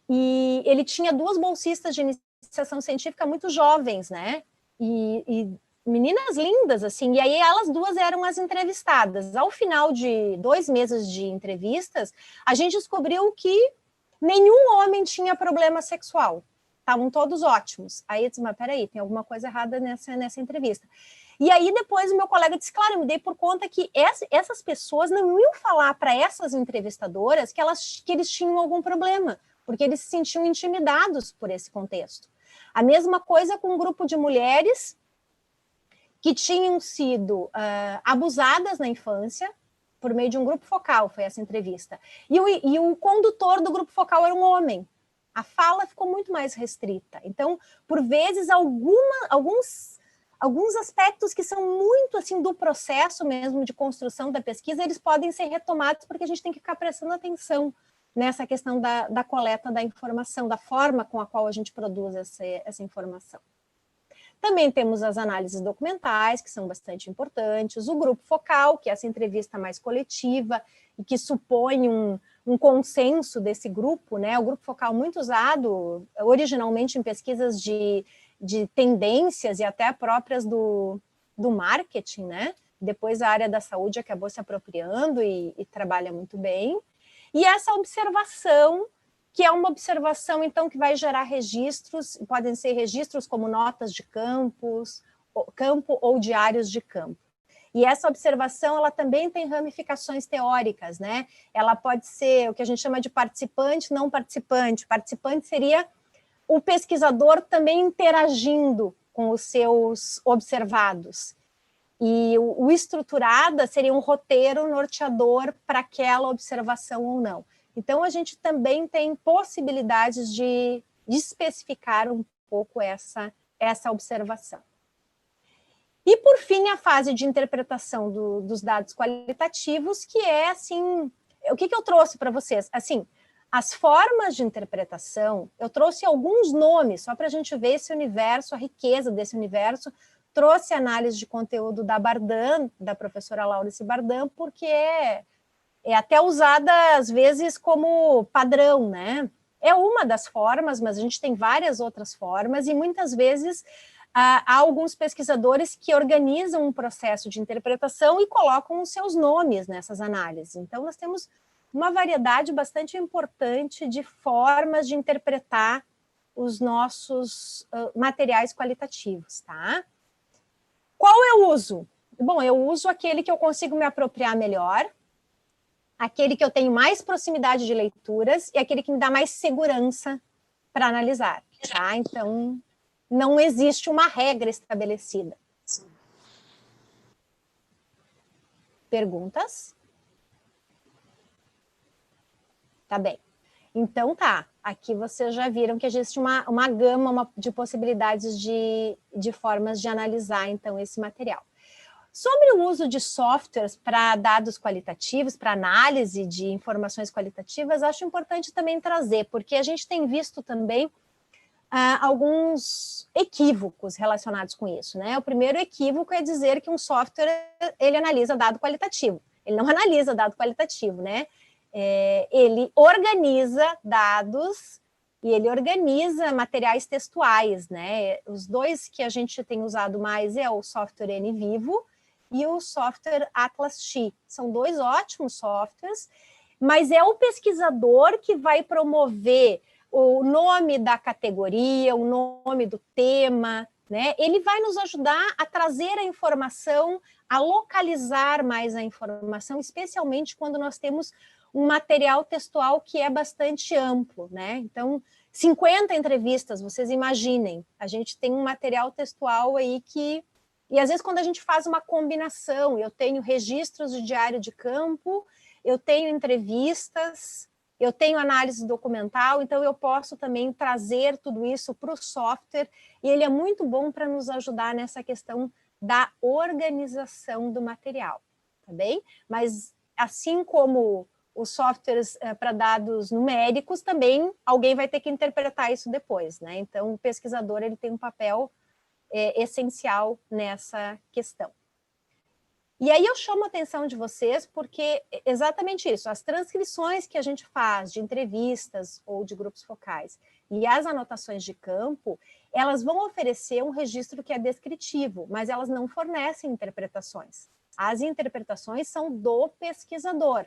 e ele tinha 2 bolsistas de iniciação científica muito jovens, né? E meninas lindas, assim. E aí elas 2 eram as entrevistadas. Ao final de 2 meses de entrevistas, a gente descobriu que nenhum homem tinha problema sexual. Estavam todos ótimos. Aí eu disse, mas peraí, tem alguma coisa errada nessa entrevista. E aí depois o meu colega disse, claro, eu me dei por conta que essas pessoas não iam falar para essas entrevistadoras que eles tinham algum problema, porque eles se sentiam intimidados por esse contexto. A mesma coisa com um grupo de mulheres que tinham sido abusadas na infância, por meio de um grupo focal, foi essa entrevista. E o condutor do grupo focal era um homem. A fala ficou muito mais restrita. Então, por vezes, alguns aspectos que são muito assim do processo mesmo de construção da pesquisa, eles podem ser retomados porque a gente tem que ficar prestando atenção nessa questão da coleta da informação, da forma com a qual a gente produz essa informação. Também temos as análises documentais, que são bastante importantes, o grupo focal, que é essa entrevista mais coletiva e que supõe um consenso desse grupo, né? O grupo focal muito usado originalmente em pesquisas de tendências e até próprias do marketing, né? Depois a área da saúde acabou se apropriando e trabalha muito bem. E essa observação, que é uma observação, então, que vai gerar registros, podem ser registros como notas de campo ou diários de campo. E essa observação, ela também tem ramificações teóricas, né? Ela pode ser o que a gente chama de participante, não participante. Participante seria o pesquisador também interagindo com os seus observados. E o estruturada seria um roteiro norteador para aquela observação ou não. Então, a gente também tem possibilidades de especificar um pouco essa observação. E, por fim, a fase de interpretação dos dados qualitativos, que é, assim, o que eu trouxe para vocês? Assim, as formas de interpretação, eu trouxe alguns nomes, só para a gente ver esse universo, a riqueza desse universo. Trouxe análise de conteúdo da Bardhan, da professora Laurice Bardhan, porque é até usada, às vezes, como padrão, né? É uma das formas, mas a gente tem várias outras formas, e muitas vezes há alguns pesquisadores que organizam um processo de interpretação e colocam os seus nomes nessas análises. Então, nós temos uma variedade bastante importante de formas de interpretar os nossos materiais qualitativos, tá? Qual eu uso? Bom, eu uso aquele que eu consigo me apropriar melhor, aquele que eu tenho mais proximidade de leituras e aquele que me dá mais segurança para analisar, tá? Então, não existe uma regra estabelecida. Perguntas? Tá bem. Então, tá. Aqui vocês já viram que existe uma gama de possibilidades de formas de analisar, então, esse material. Sobre o uso de softwares para dados qualitativos, para análise de informações qualitativas, acho importante também trazer, porque a gente tem visto também alguns equívocos relacionados com isso, né? O primeiro equívoco é dizer que um software, ele analisa dado qualitativo. Ele não analisa dado qualitativo, né? Ele organiza dados e ele organiza materiais textuais, né? Os dois que a gente tem usado mais é o software NVivo e o software Atlas-X. São dois ótimos softwares, mas é o pesquisador que vai promover o nome da categoria, o nome do tema, né? Ele vai nos ajudar a trazer a informação, a localizar mais a informação, especialmente quando nós temos um material textual que é bastante amplo, né? Então, 50 entrevistas, vocês imaginem, a gente tem um material textual aí que... E às vezes quando a gente faz uma combinação, eu tenho registros de diário de campo, eu tenho entrevistas, eu tenho análise documental, então eu posso também trazer tudo isso para o software, e ele é muito bom para nos ajudar nessa questão da organização do material, tá bem? Mas assim como os softwares para dados numéricos, também alguém vai ter que interpretar isso depois, né? Então, o pesquisador ele tem um papel essencial nessa questão. E aí eu chamo a atenção de vocês porque exatamente isso, as transcrições que a gente faz de entrevistas ou de grupos focais e as anotações de campo, elas vão oferecer um registro que é descritivo, mas elas não fornecem interpretações. As interpretações são do pesquisador.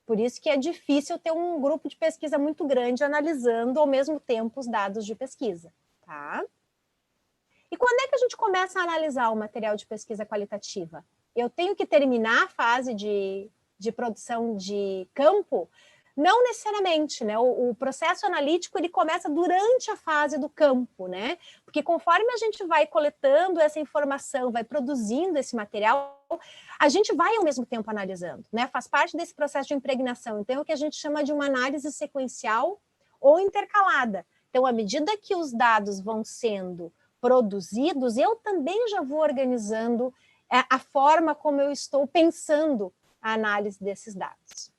Por isso que é difícil ter um grupo de pesquisa muito grande analisando ao mesmo tempo os dados de pesquisa, tá? E quando é que a gente começa a analisar o material de pesquisa qualitativa? Eu tenho que terminar a fase de produção de campo? Não necessariamente, né? O processo analítico ele começa durante a fase do campo, né? Porque conforme a gente vai coletando essa informação, vai produzindo esse material, a gente vai ao mesmo tempo analisando, né? Faz parte desse processo de impregnação. Então, é o que a gente chama de uma análise sequencial ou intercalada. Então, à medida que os dados vão sendo produzidos, eu também já vou organizando a forma como eu estou pensando a análise desses dados.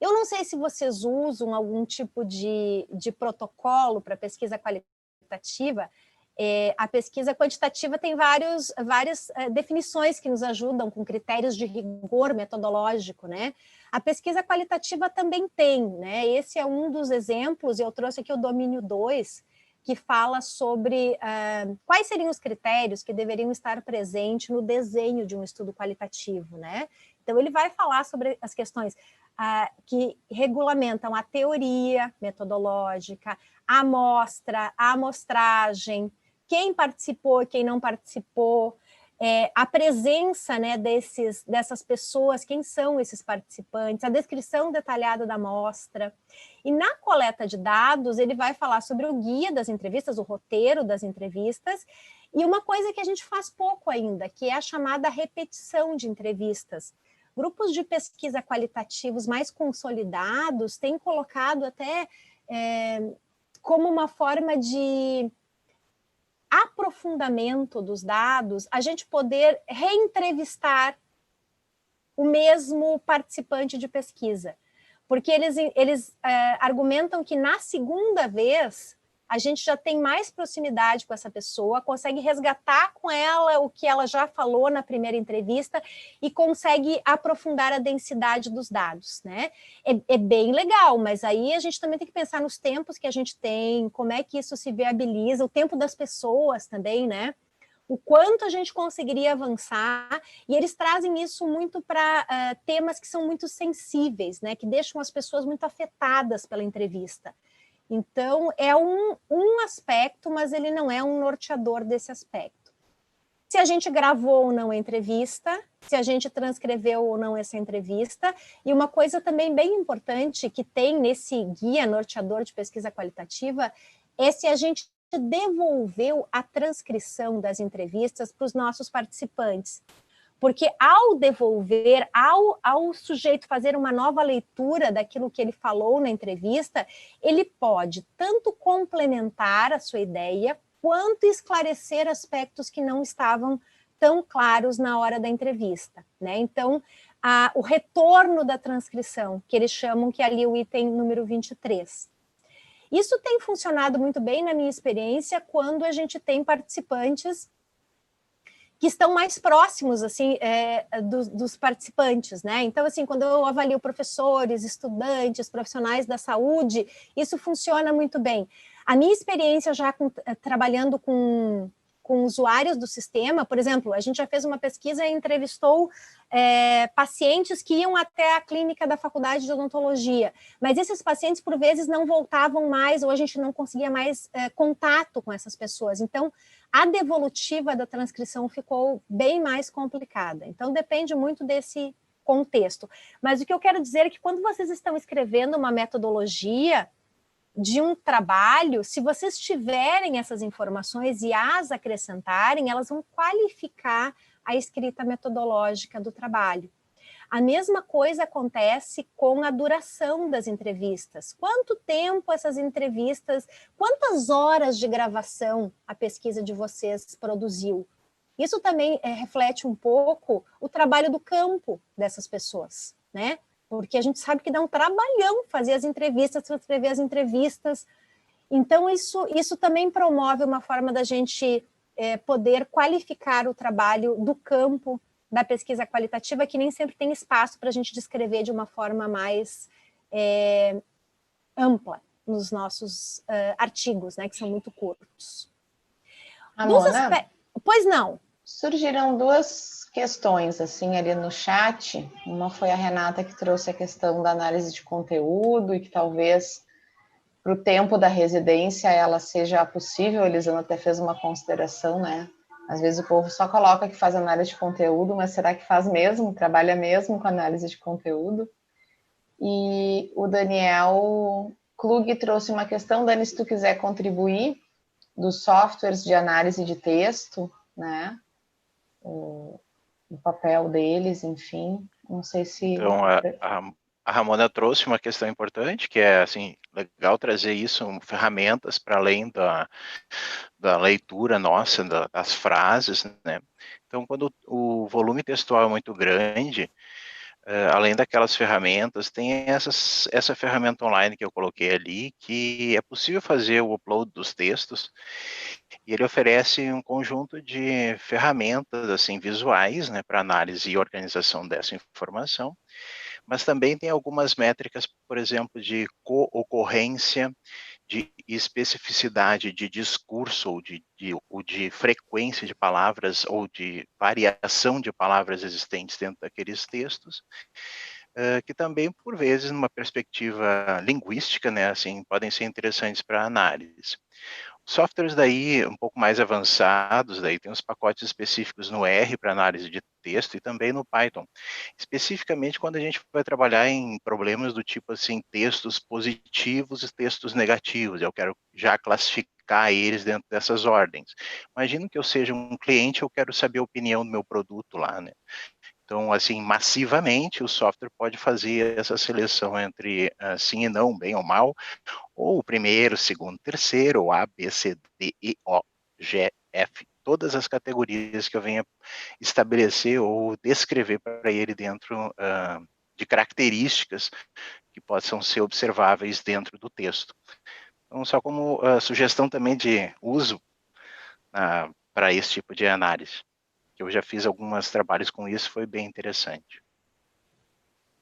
Eu não sei se vocês usam algum tipo de protocolo para pesquisa qualitativa. A pesquisa quantitativa tem várias definições que nos ajudam com critérios de rigor metodológico, né? A pesquisa qualitativa também tem, né? Esse é um dos exemplos, eu trouxe aqui o domínio 2, que fala sobre quais seriam os critérios que deveriam estar presentes no desenho de um estudo qualitativo, né? Então, ele vai falar sobre as questões que regulamentam a teoria metodológica, a amostra, a amostragem, quem participou e quem não participou, a presença, né, dessas pessoas, quem são esses participantes, a descrição detalhada da amostra. E na coleta de dados, ele vai falar sobre o guia das entrevistas, o roteiro das entrevistas, e uma coisa que a gente faz pouco ainda, que é a chamada repetição de entrevistas. Grupos de pesquisa qualitativos mais consolidados têm colocado até como uma forma de aprofundamento dos dados, a gente poder reentrevistar o mesmo participante de pesquisa. Porque eles argumentam que na segunda vez a gente já tem mais proximidade com essa pessoa, consegue resgatar com ela o que ela já falou na primeira entrevista e consegue aprofundar a densidade dos dados, né? É bem legal, mas aí a gente também tem que pensar nos tempos que a gente tem, como é que isso se viabiliza, o tempo das pessoas também, né? O quanto a gente conseguiria avançar, e eles trazem isso muito para temas que são muito sensíveis, né? Que deixam as pessoas muito afetadas pela entrevista. Então, é um aspecto, mas ele não é um norteador desse aspecto. Se a gente gravou ou não a entrevista, se a gente transcreveu ou não essa entrevista, e uma coisa também bem importante que tem nesse guia norteador de pesquisa qualitativa é se a gente devolveu a transcrição das entrevistas para os nossos participantes. Porque ao devolver, ao sujeito fazer uma nova leitura daquilo que ele falou na entrevista, ele pode tanto complementar a sua ideia, quanto esclarecer aspectos que não estavam tão claros na hora da entrevista, né? Então, o retorno da transcrição, que eles chamam, que é ali o item número 23. Isso tem funcionado muito bem na minha experiência quando a gente tem participantes que estão mais próximos, assim, dos participantes, né? Então, assim, quando eu avalio professores, estudantes, profissionais da saúde, isso funciona muito bem. A minha experiência já trabalhando com usuários do sistema, por exemplo, a gente já fez uma pesquisa e entrevistou pacientes que iam até a clínica da faculdade de odontologia, mas esses pacientes, por vezes, não voltavam mais, ou a gente não conseguia mais contato com essas pessoas. Então, a devolutiva da transcrição ficou bem mais complicada. Então, depende muito desse contexto. Mas o que eu quero dizer é que quando vocês estão escrevendo uma metodologia de um trabalho, se vocês tiverem essas informações e as acrescentarem, elas vão qualificar a escrita metodológica do trabalho. A mesma coisa acontece com a duração das entrevistas. Quanto tempo essas entrevistas, quantas horas de gravação a pesquisa de vocês produziu? Isso também reflete um pouco o trabalho do campo dessas pessoas, né? Porque a gente sabe que dá um trabalhão fazer as entrevistas, transcrever as entrevistas. Então, isso também promove uma forma da gente poder qualificar o trabalho do campo da pesquisa qualitativa, que nem sempre tem espaço para a gente descrever de uma forma mais ampla nos nossos artigos, né, que são muito curtos. Ramona, pois não. Surgiram duas questões assim ali no chat. Uma foi a Renata que trouxe a questão da análise de conteúdo e que talvez para o tempo da residência ela seja possível. A Elisana até fez uma consideração, né? Às vezes o povo só coloca que faz análise de conteúdo, mas será que faz mesmo? Trabalha mesmo com análise de conteúdo? E o Daniel Klug trouxe uma questão, Dani, se tu quiser contribuir, dos softwares de análise de texto, né? O papel deles, enfim, não sei se... Então, a Ramona trouxe uma questão importante, que é, assim, legal trazer isso, ferramentas para além da leitura nossa, das frases, né? Então, quando o volume textual é muito grande, além daquelas ferramentas, tem essa ferramenta online que eu coloquei ali, que é possível fazer o upload dos textos, e ele oferece um conjunto de ferramentas assim visuais, né, para análise e organização dessa informação, mas também tem algumas métricas, por exemplo, de co-ocorrência, de especificidade de discurso, ou de frequência de palavras, ou de variação de palavras existentes dentro daqueles textos, que também, por vezes, numa perspectiva linguística, né, assim, podem ser interessantes para análise. Softwares daí um pouco mais avançados, daí tem os pacotes específicos no R para análise de texto e também no Python. Especificamente quando a gente vai trabalhar em problemas do tipo assim, textos positivos e textos negativos, eu quero já classificar eles dentro dessas ordens. Imagino que eu seja um cliente, eu quero saber a opinião do meu produto lá, né? Então, assim, massivamente o software pode fazer essa seleção entre sim e não, bem ou mal, ou o primeiro, segundo, terceiro, ou A, B, C, D, E, O, G, F, todas as categorias que eu venha estabelecer ou descrever para ele dentro de características que possam ser observáveis dentro do texto. Então, só como sugestão também de uso para esse tipo de análise, que eu já fiz alguns trabalhos com isso, foi bem interessante.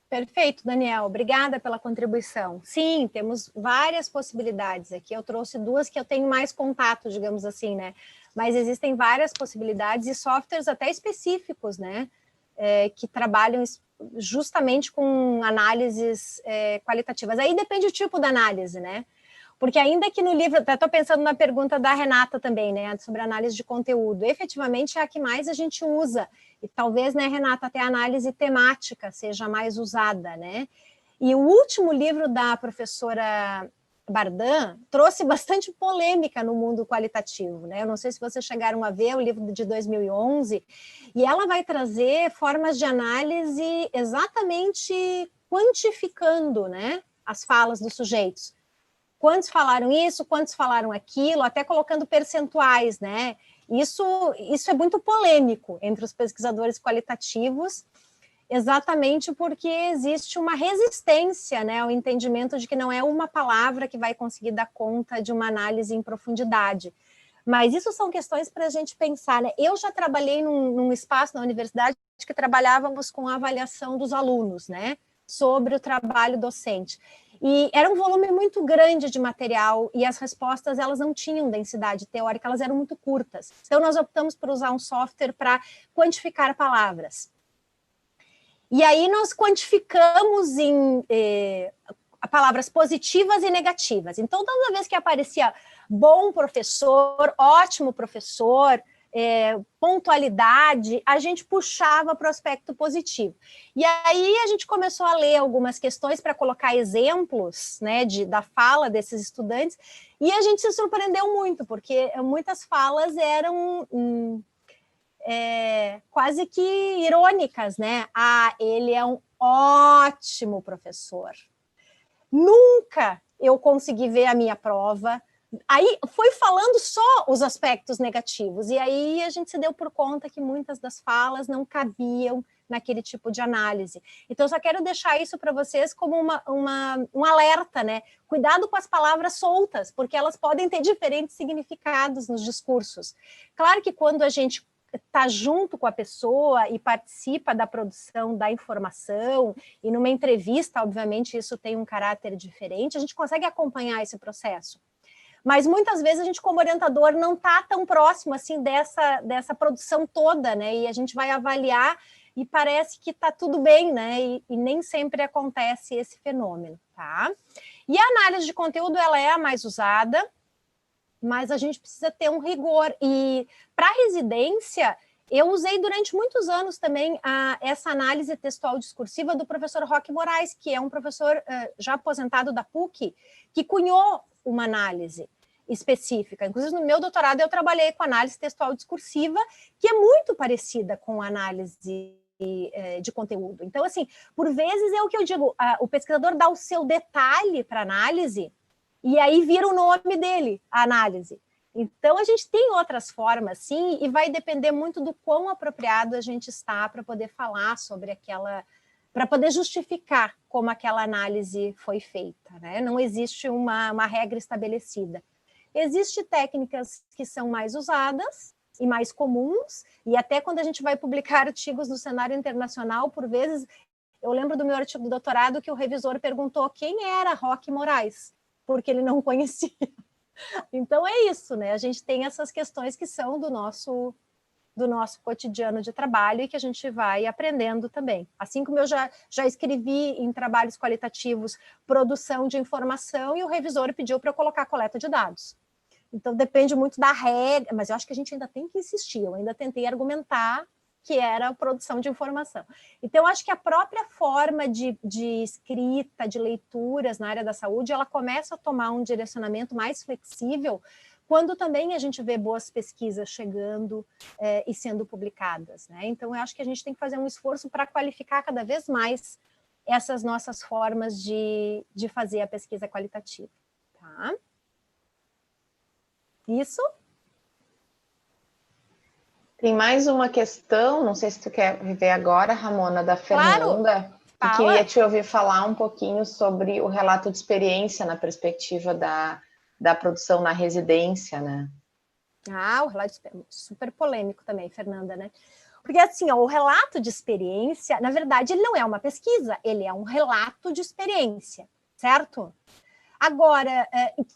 Perfeito, Daniel. Obrigada pela contribuição. Sim, temos várias possibilidades aqui. Eu trouxe duas que eu tenho mais contato, digamos assim, né? Mas existem várias possibilidades e softwares até específicos, né? Que trabalham justamente com análises qualitativas. Aí depende do tipo da análise, né? Porque ainda que no livro, até estou pensando na pergunta da Renata também, né, sobre análise de conteúdo, efetivamente é a que mais a gente usa, e talvez, né, Renata, até a análise temática seja mais usada, né? E o último livro da professora Bardan trouxe bastante polêmica no mundo qualitativo, né? Eu não sei se vocês chegaram a ver o livro de 2011, e ela vai trazer formas de análise exatamente quantificando, né, as falas dos sujeitos. Quantos falaram isso, quantos falaram aquilo, até colocando percentuais, né? Isso é muito polêmico entre os pesquisadores qualitativos, exatamente porque existe uma resistência, né, ao entendimento de que não é uma palavra que vai conseguir dar conta de uma análise em profundidade. Mas isso são questões para a gente pensar, né? Eu já trabalhei num espaço na universidade que trabalhávamos com a avaliação dos alunos, né, sobre o trabalho docente. E era um volume muito grande de material e as respostas elas não tinham densidade teórica, elas eram muito curtas. Então nós optamos por usar um software para quantificar palavras. E aí nós quantificamos em palavras positivas e negativas. Então toda vez que aparecia bom professor, ótimo professor, pontualidade, a gente puxava para o aspecto positivo. E aí a gente começou a ler algumas questões para colocar exemplos, né, da fala desses estudantes, e a gente se surpreendeu muito, porque muitas falas eram quase que irônicas, né? Ah, ele é um ótimo professor. Nunca eu consegui ver a minha prova. Aí foi falando só os aspectos negativos, e aí a gente se deu por conta que muitas das falas não cabiam naquele tipo de análise. Então, eu só quero deixar isso para vocês como um alerta, né? Cuidado com as palavras soltas, porque elas podem ter diferentes significados nos discursos. Claro que quando a gente está junto com a pessoa e participa da produção da informação, e numa entrevista, obviamente, isso tem um caráter diferente, a gente consegue acompanhar esse processo. Mas muitas vezes a gente, como orientador, não está tão próximo assim dessa produção toda, né? E a gente vai avaliar e parece que está tudo bem, né? E nem sempre acontece esse fenômeno, tá? E a análise de conteúdo, ela é a mais usada, mas a gente precisa ter um rigor. E para residência, eu usei durante muitos anos também essa análise textual discursiva do professor Roque Moraes, que é um professor já aposentado da PUC, que cunhou uma análise específica. Inclusive, no meu doutorado, eu trabalhei com análise textual discursiva, que é muito parecida com a análise de conteúdo. Então, assim, por vezes é o que eu digo, o pesquisador dá o seu detalhe para análise, e aí vira o nome dele, a análise. Então, a gente tem outras formas, sim, e vai depender muito do quão apropriado a gente está para poder falar sobre aquela, para poder justificar como aquela análise foi feita, né? Não existe uma regra estabelecida. Existem técnicas que são mais usadas e mais comuns, e até quando a gente vai publicar artigos no cenário internacional, por vezes, eu lembro do meu artigo do doutorado que o revisor perguntou quem era Roque Moraes, porque ele não conhecia. Então é isso, né? A gente tem essas questões que são do nosso cotidiano de trabalho e que a gente vai aprendendo também. Assim como eu já escrevi em trabalhos qualitativos produção de informação e o revisor pediu para eu colocar coleta de dados. Então, depende muito da regra, mas eu acho que a gente ainda tem que insistir. Eu ainda tentei argumentar que era a produção de informação. Então, eu acho que a própria forma de escrita, de leituras na área da saúde, ela começa a tomar um direcionamento mais flexível quando também a gente vê boas pesquisas chegando e sendo publicadas, né? Então, eu acho que a gente tem que fazer um esforço para qualificar cada vez mais essas nossas formas de fazer a pesquisa qualitativa, tá? Isso? Tem mais uma questão, não sei se tu quer ver agora, Ramona, da Fernanda, que queria te ouvir falar um pouquinho sobre o relato de experiência na perspectiva da produção na residência, né? O relato de experiência, super polêmico também, Fernanda, né? Porque assim, ó, o relato de experiência, na verdade, ele não é uma pesquisa, ele é um relato de experiência, certo? Agora,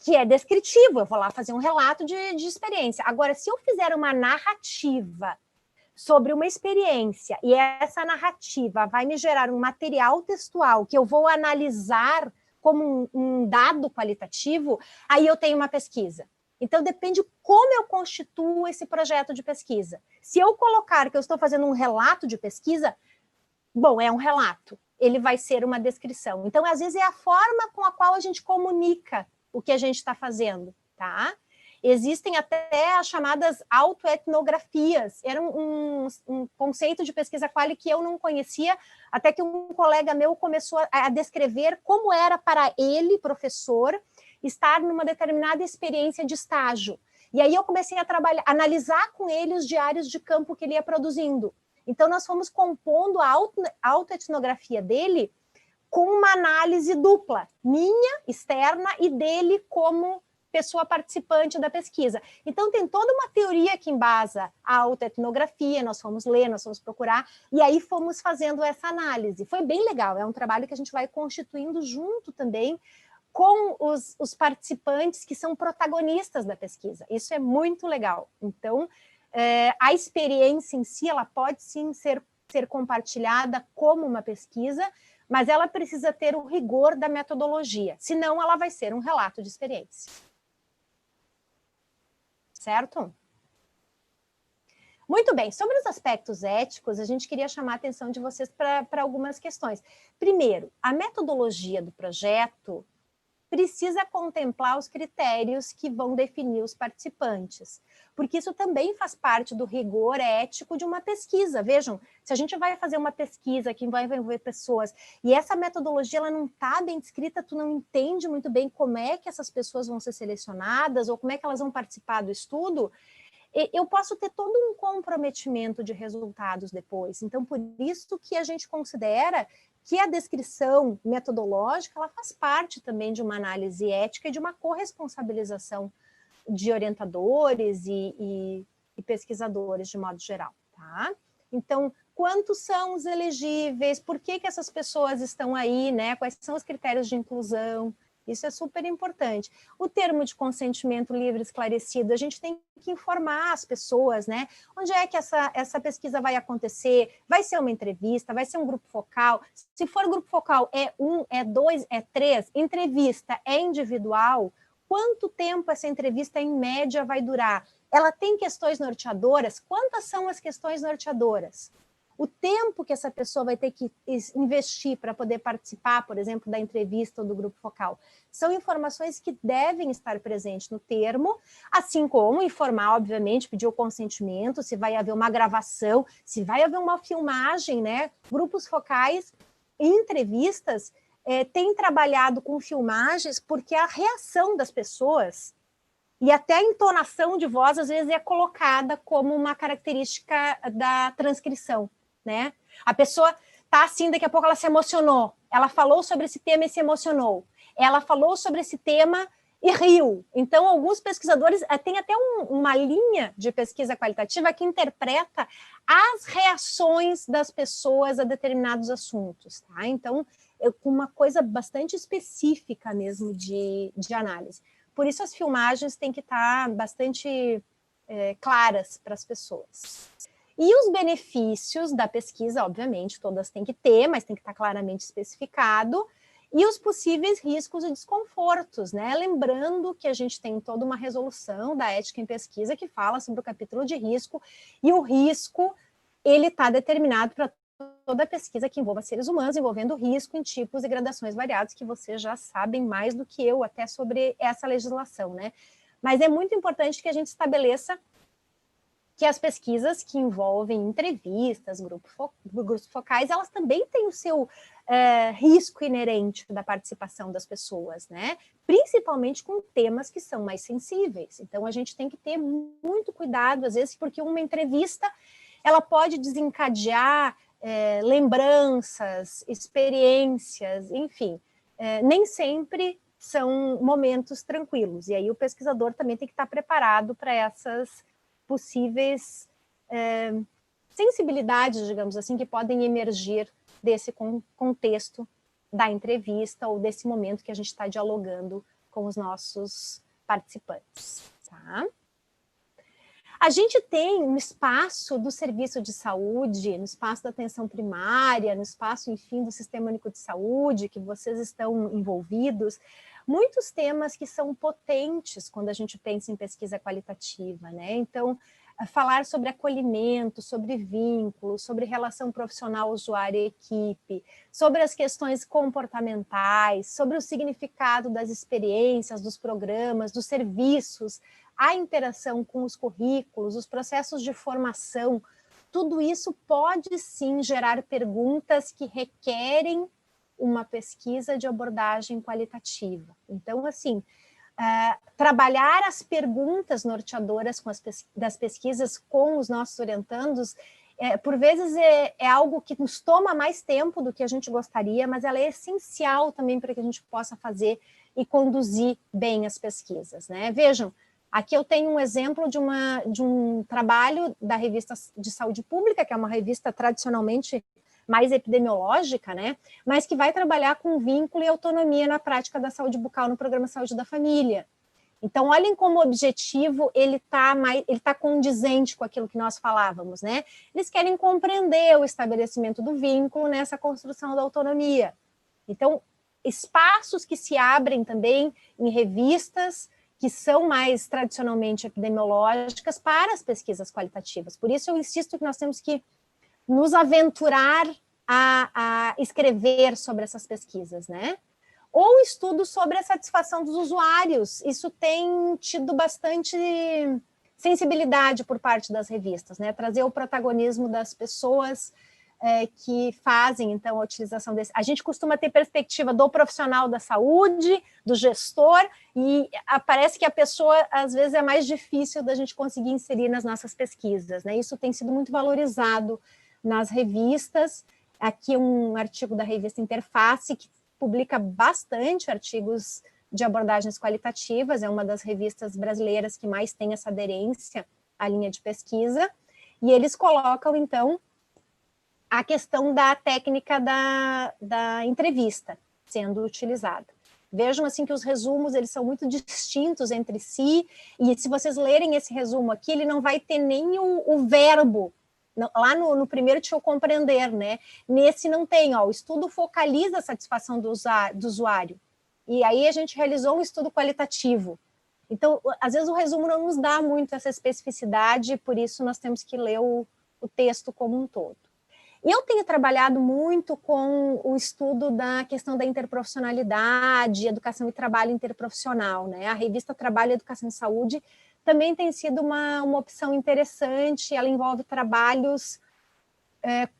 que é descritivo, eu vou lá fazer um relato de experiência. Agora, se eu fizer uma narrativa sobre uma experiência e essa narrativa vai me gerar um material textual que eu vou analisar como um dado qualitativo, aí eu tenho uma pesquisa. Então, depende como eu constituo esse projeto de pesquisa. Se eu colocar que eu estou fazendo um relato de pesquisa, bom, é um relato, ele vai ser uma descrição. Então, às vezes, é a forma com a qual a gente comunica o que a gente está fazendo, tá? Existem até as chamadas autoetnografias. Era um conceito de pesquisa quali que eu não conhecia, até que um colega meu começou a descrever como era para ele, professor, estar numa determinada experiência de estágio. E aí eu comecei a analisar com ele os diários de campo que ele ia produzindo. Então, nós fomos compondo a autoetnografia dele com uma análise dupla, minha, externa, e dele como pessoa participante da pesquisa. Então, tem toda uma teoria que embasa a autoetnografia, nós fomos ler, nós fomos procurar, e aí fomos fazendo essa análise. Foi bem legal, é um trabalho que a gente vai constituindo junto também com os participantes que são protagonistas da pesquisa. Isso é muito legal. Então, a experiência em si, ela pode sim ser compartilhada como uma pesquisa, mas ela precisa ter o rigor da metodologia, senão ela vai ser um relato de experiência. Certo? Muito bem, sobre os aspectos éticos, a gente queria chamar a atenção de vocês para algumas questões. Primeiro, a metodologia do projeto precisa contemplar os critérios que vão definir os participantes, porque isso também faz parte do rigor ético de uma pesquisa. Vejam, se a gente vai fazer uma pesquisa que vai envolver pessoas e essa metodologia ela não está bem descrita, tu não entende muito bem como é que essas pessoas vão ser selecionadas ou como é que elas vão participar do estudo, eu posso ter todo um comprometimento de resultados depois. Então, por isso que a gente considera que a descrição metodológica ela faz parte também de uma análise ética e de uma corresponsabilização de orientadores e pesquisadores de modo geral, tá? Então, quantos são os elegíveis? Por que essas pessoas estão aí, né? Quais são os critérios de inclusão? Isso é super importante. O termo de consentimento livre e esclarecido, a gente tem que informar as pessoas, né? Onde é que essa pesquisa vai acontecer? Vai ser uma entrevista? Vai ser um grupo focal? Se for grupo focal, é 1, é 2, é 3? Entrevista é individual? Quanto tempo essa entrevista, em média, vai durar? Ela tem questões norteadoras? Quantas são as questões norteadoras? O tempo que essa pessoa vai ter que investir para poder participar, por exemplo, da entrevista ou do grupo focal, são informações que devem estar presentes no termo, assim como informar, obviamente, pedir o consentimento, se vai haver uma gravação, se vai haver uma filmagem, né? Grupos focais e entrevistas têm trabalhado com filmagens porque a reação das pessoas e até a entonação de voz, às vezes, é colocada como uma característica da transcrição, né? A pessoa tá assim, daqui a pouco ela se emocionou, ela falou sobre esse tema e se emocionou, ela falou sobre esse tema e riu. Então, alguns pesquisadores têm até uma linha de pesquisa qualitativa que interpreta as reações das pessoas a determinados assuntos, tá? Então, com uma coisa bastante específica mesmo de análise. Por isso, as filmagens têm que estar bastante claras para as pessoas. E os benefícios da pesquisa, obviamente, todas têm que ter, mas tem que estar claramente especificado. e os possíveis riscos e desconfortos, né? Lembrando que a gente tem toda uma resolução da ética em pesquisa que fala sobre o capítulo de risco, e o risco, ele está determinado para toda pesquisa que envolva seres humanos, envolvendo risco em tipos e gradações variados, que vocês já sabem mais do que eu até sobre essa legislação, né? Mas é muito importante que a gente estabeleça que as pesquisas que envolvem entrevistas, grupos focais, elas também têm o seu risco inerente da participação das pessoas, né? Principalmente com temas que são mais sensíveis. Então, a gente tem que ter muito cuidado, às vezes, porque uma entrevista, ela pode desencadear lembranças, experiências, enfim, nem sempre são momentos tranquilos. E aí o pesquisador também tem que estar preparado para essas possíveis sensibilidades, digamos assim, que podem emergir desse contexto da entrevista ou desse momento que a gente está dialogando com os nossos participantes, tá? A gente tem no espaço do serviço de saúde, no espaço da atenção primária, no espaço, enfim, do Sistema Único de Saúde, que vocês estão envolvidos, muitos temas que são potentes quando a gente pensa em pesquisa qualitativa, né? Então, falar sobre acolhimento, sobre vínculo, sobre relação profissional usuário-equipe, sobre as questões comportamentais, sobre o significado das experiências, dos programas, dos serviços, a interação com os currículos, os processos de formação, tudo isso pode sim gerar perguntas que requerem uma pesquisa de abordagem qualitativa. Então, assim, trabalhar as perguntas norteadoras das pesquisas com os nossos orientandos, por vezes é algo que nos toma mais tempo do que a gente gostaria, mas ela é essencial também para que a gente possa fazer e conduzir bem as pesquisas, né? Vejam, aqui eu tenho um exemplo de um trabalho da Revista de Saúde Pública, que é uma revista tradicionalmente mais epidemiológica, né? Mas que vai trabalhar com vínculo e autonomia na prática da saúde bucal no programa Saúde da Família. Então, olhem como o objetivo ele tá condizente com aquilo que nós falávamos, né? Eles querem compreender o estabelecimento do vínculo nessa construção da autonomia. Então, espaços que se abrem também em revistas que são mais tradicionalmente epidemiológicas para as pesquisas qualitativas. Por isso eu insisto que nós temos que nos aventurar a escrever sobre essas pesquisas, né? Ou estudo sobre a satisfação dos usuários. Isso tem tido bastante sensibilidade por parte das revistas, né? Trazer o protagonismo das pessoas que fazem, então, a utilização desse... A gente costuma ter perspectiva do profissional da saúde, do gestor, e parece que a pessoa, às vezes, é mais difícil da gente conseguir inserir nas nossas pesquisas, né? Isso tem sido muito valorizado nas revistas. Aqui um artigo da revista Interface, que publica bastante artigos de abordagens qualitativas, é uma das revistas brasileiras que mais tem essa aderência à linha de pesquisa, e eles colocam, então, a questão da técnica da entrevista sendo utilizada. Vejam, assim, que os resumos, eles são muito distintos entre si, e se vocês lerem esse resumo aqui, ele não vai ter nem o verbo. Lá no primeiro tinha o compreender, né? Nesse não tem, ó, o estudo focaliza a satisfação do usuário. E aí a gente realizou um estudo qualitativo. Então, às vezes o resumo não nos dá muito essa especificidade, por isso nós temos que ler o texto como um todo. E eu tenho trabalhado muito com o estudo da questão da interprofissionalidade, educação e trabalho interprofissional, né? A revista Trabalho, Educação e Saúde também tem sido uma opção interessante, ela envolve trabalhos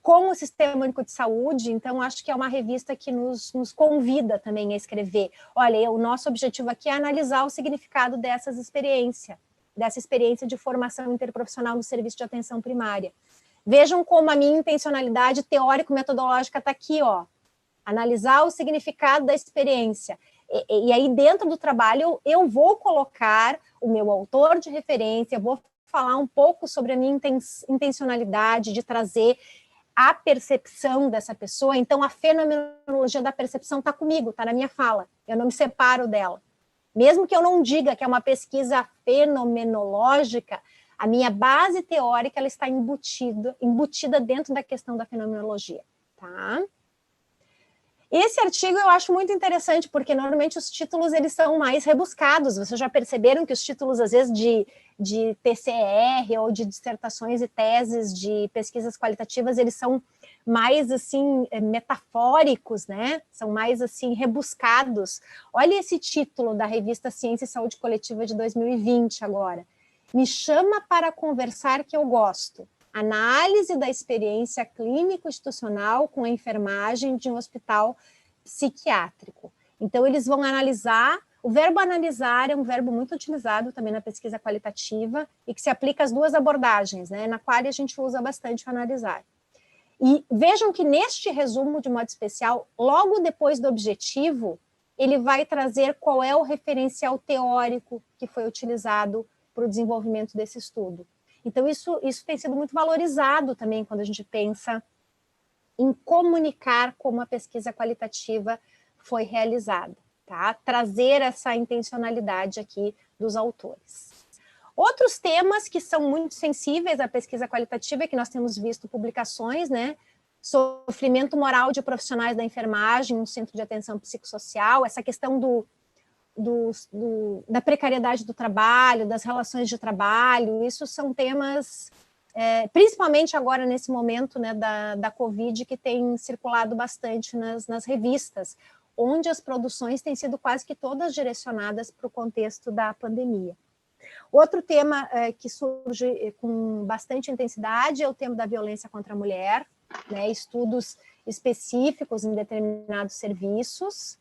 com o Sistema Único de Saúde, então acho que é uma revista que nos convida também a escrever. Olha, o nosso objetivo aqui é analisar o significado dessa experiência de formação interprofissional no serviço de atenção primária. Vejam como a minha intencionalidade teórico-metodológica está aqui, ó. Analisar o significado da experiência. E aí, dentro do trabalho, eu vou colocar o meu autor de referência, vou falar um pouco sobre a minha intencionalidade de trazer a percepção dessa pessoa. Então, a fenomenologia da percepção está comigo, está na minha fala. Eu não me separo dela. Mesmo que eu não diga que é uma pesquisa fenomenológica, a minha base teórica ela está embutida dentro da questão da fenomenologia, tá? Esse artigo eu acho muito interessante, porque normalmente os títulos eles são mais rebuscados. Vocês já perceberam que os títulos, às vezes, de TCR ou de dissertações e teses de pesquisas qualitativas, eles são mais, assim, metafóricos, né? São mais, assim, rebuscados. Olha esse título da revista Ciência e Saúde Coletiva de 2020 agora. Me chama para conversar que eu gosto. Análise da experiência clínico-institucional com a enfermagem de um hospital psiquiátrico. Então, eles vão analisar. O verbo analisar é um verbo muito utilizado também na pesquisa qualitativa e que se aplica às duas abordagens, né, na qual a gente usa bastante o analisar. E vejam que neste resumo, de modo especial, logo depois do objetivo, ele vai trazer qual é o referencial teórico que foi utilizado para o desenvolvimento desse estudo. Então, isso tem sido muito valorizado também quando a gente pensa em comunicar como a pesquisa qualitativa foi realizada, tá? Trazer essa intencionalidade aqui dos autores. Outros temas que são muito sensíveis à pesquisa qualitativa, que nós temos visto publicações, né? Sofrimento moral de profissionais da enfermagem, um centro de atenção psicossocial, essa questão da precariedade do trabalho, das relações de trabalho, isso são temas, principalmente agora nesse momento, né, da Covid, que tem circulado bastante nas revistas, onde as produções têm sido quase que todas direcionadas para o contexto da pandemia. Outro tema que surge com bastante intensidade é o tema da violência contra a mulher, né, estudos específicos em determinados serviços.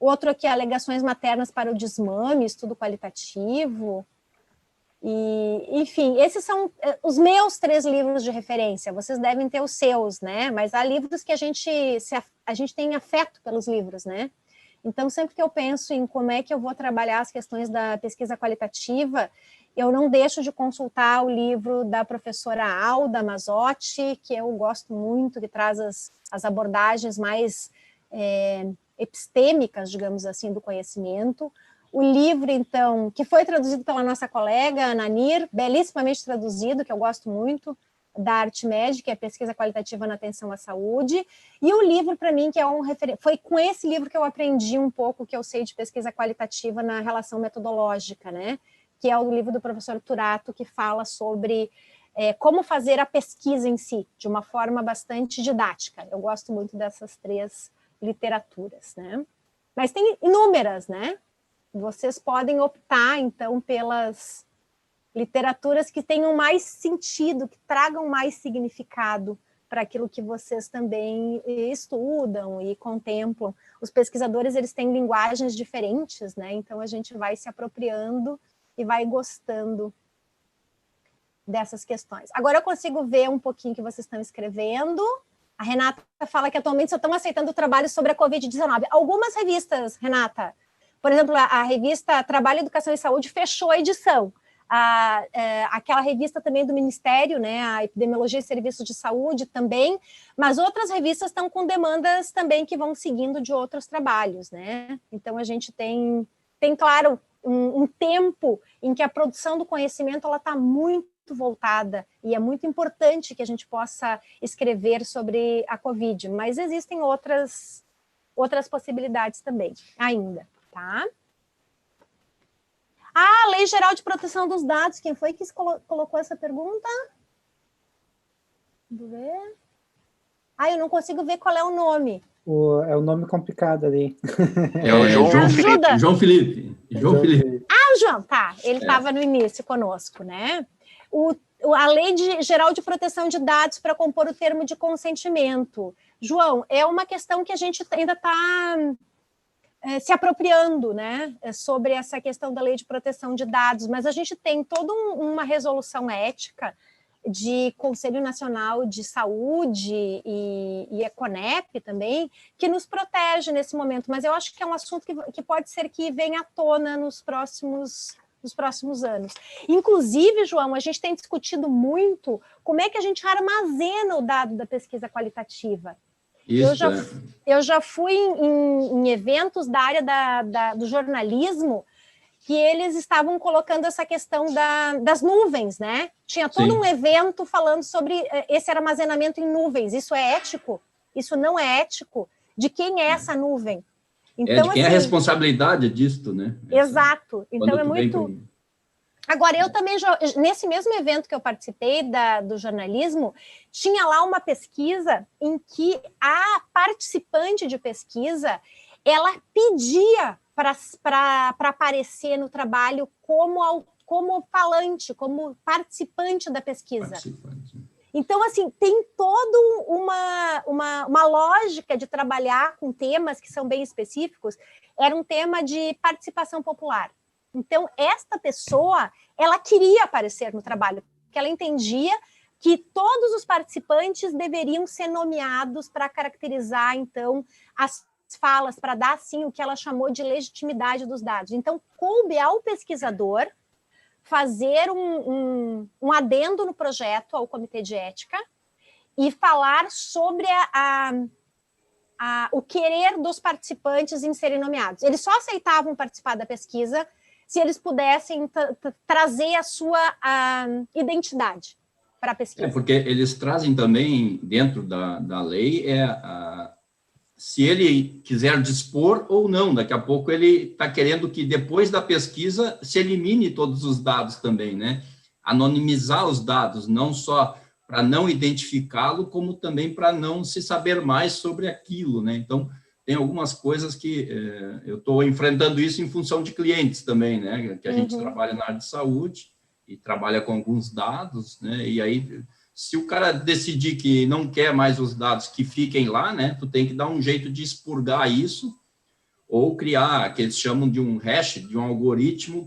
Outro aqui, alegações maternas para o desmame, estudo qualitativo. E, enfim, esses são os meus 3 livros de referência. Vocês devem ter os seus, né? Mas há livros que a gente tem afeto pelos livros, né? Então, sempre que eu penso em como é que eu vou trabalhar as questões da pesquisa qualitativa, eu não deixo de consultar o livro da professora Alda Mazzotti, que eu gosto muito, que traz as abordagens mais epistêmicas, digamos assim, do conhecimento. O livro, então, que foi traduzido pela nossa colega Ana Nir, belíssimamente traduzido, que eu gosto muito, da Arte Médica, que é Pesquisa Qualitativa na Atenção à Saúde, e o livro, para mim, que é foi com esse livro que eu aprendi um pouco o que eu sei de pesquisa qualitativa na relação metodológica, né? Que é o livro do professor Turato, que fala sobre como fazer a pesquisa em si, de uma forma bastante didática. Eu gosto muito dessas 3 literaturas, né? Mas tem inúmeras, né? Vocês podem optar, então, pelas literaturas que tenham mais sentido, que tragam mais significado para aquilo que vocês também estudam e contemplam. Os pesquisadores, eles têm linguagens diferentes, né? Então, a gente vai se apropriando e vai gostando dessas questões. Agora eu consigo ver um pouquinho que vocês estão escrevendo. A Renata fala que atualmente só estão aceitando trabalhos sobre a Covid-19. Algumas revistas, Renata, por exemplo, a revista Trabalho, Educação e Saúde fechou a edição. Aquela revista também do Ministério, né, a Epidemiologia e Serviços de Saúde também, mas outras revistas estão com demandas também que vão seguindo de outros trabalhos, né? Então a gente tem claro, um tempo em que a produção do conhecimento ela está muito voltada, e é muito importante que a gente possa escrever sobre a Covid, mas existem outras possibilidades também, ainda, tá? Lei Geral de Proteção dos Dados, quem foi que colocou essa pergunta? Vamos ver. Eu não consigo ver qual é o nome. É o nome complicado ali. É o João Felipe. João Felipe. O João, tá. Ele estava no início conosco, né? A Lei Geral de Proteção de Dados para compor o termo de consentimento. João, é uma questão que a gente ainda está se apropriando, né, sobre essa questão da Lei de Proteção de Dados, mas a gente tem toda uma resolução ética de Conselho Nacional de Saúde e Econep também, que nos protege nesse momento, mas eu acho que é um assunto que pode ser que venha à tona nos próximos anos. Inclusive, João, a gente tem discutido muito como é que a gente armazena o dado da pesquisa qualitativa. Eu já fui em eventos da área do jornalismo que eles estavam colocando essa questão das nuvens, né? Tinha todo um evento falando sobre esse armazenamento em nuvens. Isso é ético? Isso não é ético? de quem é essa nuvem. Então, de quem é a responsabilidade disto, né? Exato. Então, é muito... Agora, eu também, nesse mesmo evento que eu participei do jornalismo, tinha lá uma pesquisa em que a participante de pesquisa, ela pedia para aparecer no trabalho como falante, como participante da pesquisa. Então, assim, tem toda uma lógica de trabalhar com temas que são bem específicos. Era um tema de participação popular. Então, esta pessoa, ela queria aparecer no trabalho, porque ela entendia que todos os participantes deveriam ser nomeados para caracterizar, então, as falas, para dar, assim, o que ela chamou de legitimidade dos dados. Então, coube ao pesquisador fazer um adendo no projeto ao Comitê de Ética e falar sobre o querer dos participantes em serem nomeados. Eles só aceitavam participar da pesquisa se eles pudessem trazer a sua identidade para a pesquisa. Porque eles trazem também, dentro da lei, se ele quiser dispor ou não. Daqui a pouco ele está querendo que, depois da pesquisa, se elimine todos os dados também, né? Anonimizar os dados, não só para não identificá-lo, como também para não se saber mais sobre aquilo, né? Então, tem algumas coisas que eu estou enfrentando isso em função de clientes também, né? Que a gente trabalha na área de saúde e trabalha com alguns dados, né? E aí, se o cara decidir que não quer mais os dados que fiquem lá, né? Tu tem que dar um jeito de expurgar isso ou criar, que eles chamam de um hash, de um algoritmo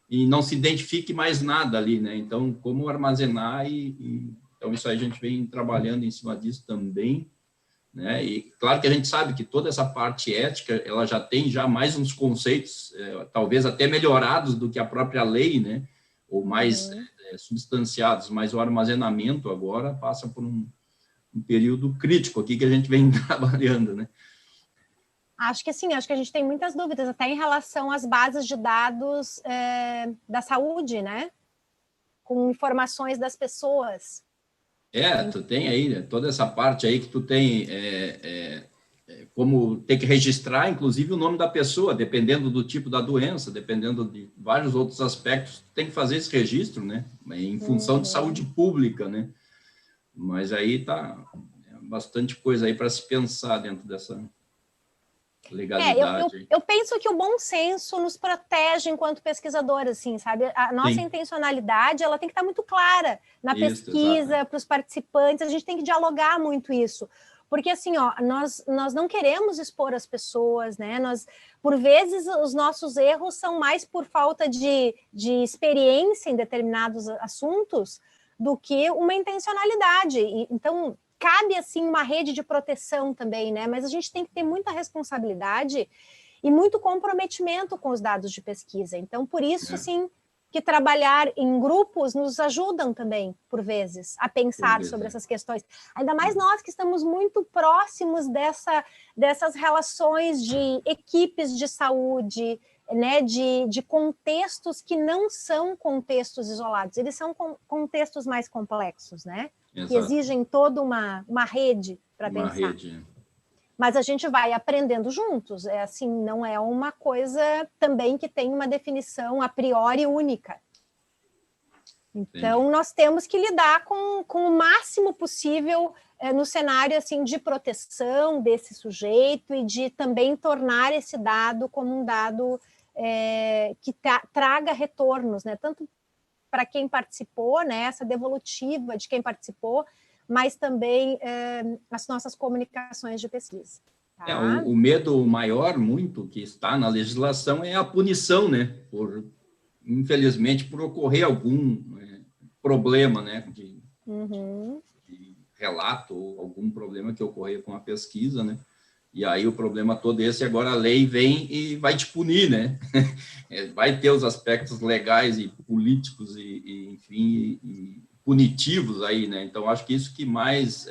e não se identifique mais nada ali, né? Então, como armazenar então, isso aí a gente vem trabalhando em cima disso também, né? E claro que a gente sabe que toda essa parte ética, ela já tem mais uns conceitos, talvez até melhorados do que a própria lei, né? Ou mais substanciados, mas o armazenamento agora passa por um período crítico aqui que a gente vem trabalhando, né? Acho que sim, acho que a gente tem muitas dúvidas, até em relação às bases de dados da saúde, né? Com informações das pessoas. Tu tem aí, né, toda essa parte aí que tu tem como ter que registrar, inclusive, o nome da pessoa, dependendo do tipo da doença, dependendo de vários outros aspectos, tu tem que fazer esse registro, né? Em função de saúde pública, né? Mas aí tá bastante coisa aí para se pensar dentro dessa legalidade. Eu penso que o bom senso nos protege enquanto pesquisador, assim, sabe? A nossa intencionalidade, ela tem que estar muito clara na pesquisa, para os participantes, a gente tem que dialogar muito isso. Porque, assim, nós não queremos expor as pessoas, né? Por vezes, os nossos erros são mais por falta de experiência em determinados assuntos do que uma intencionalidade. Então, cabe, assim, uma rede de proteção também, né? Mas a gente tem que ter muita responsabilidade e muito comprometimento com os dados de pesquisa. Então, por isso, assim, que trabalhar em grupos nos ajudam também, por vezes, a pensar sobre essas questões. Ainda mais nós que estamos muito próximos dessas relações de equipes de saúde, né, de contextos que não são contextos isolados, eles são contextos mais complexos, né? Que exigem toda uma rede para pensar. Mas a gente vai aprendendo juntos, assim, não é uma coisa também que tem uma definição a priori única. Então, nós temos que lidar com o máximo possível no cenário, assim, de proteção desse sujeito e de também tornar esse dado como um dado que traga retornos, né? Tanto para quem participou, né, essa devolutiva de quem participou, mas também as nossas comunicações de pesquisa. Tá? O medo maior, muito, que está na legislação é a punição, né? Infelizmente, por ocorrer algum problema, né? De relato ou algum problema que ocorrer com a pesquisa, né? E aí o problema todo esse, agora a lei vem e vai te punir, né? Vai ter os aspectos legais e políticos enfim, e punitivos aí, né? Então, acho que isso que mais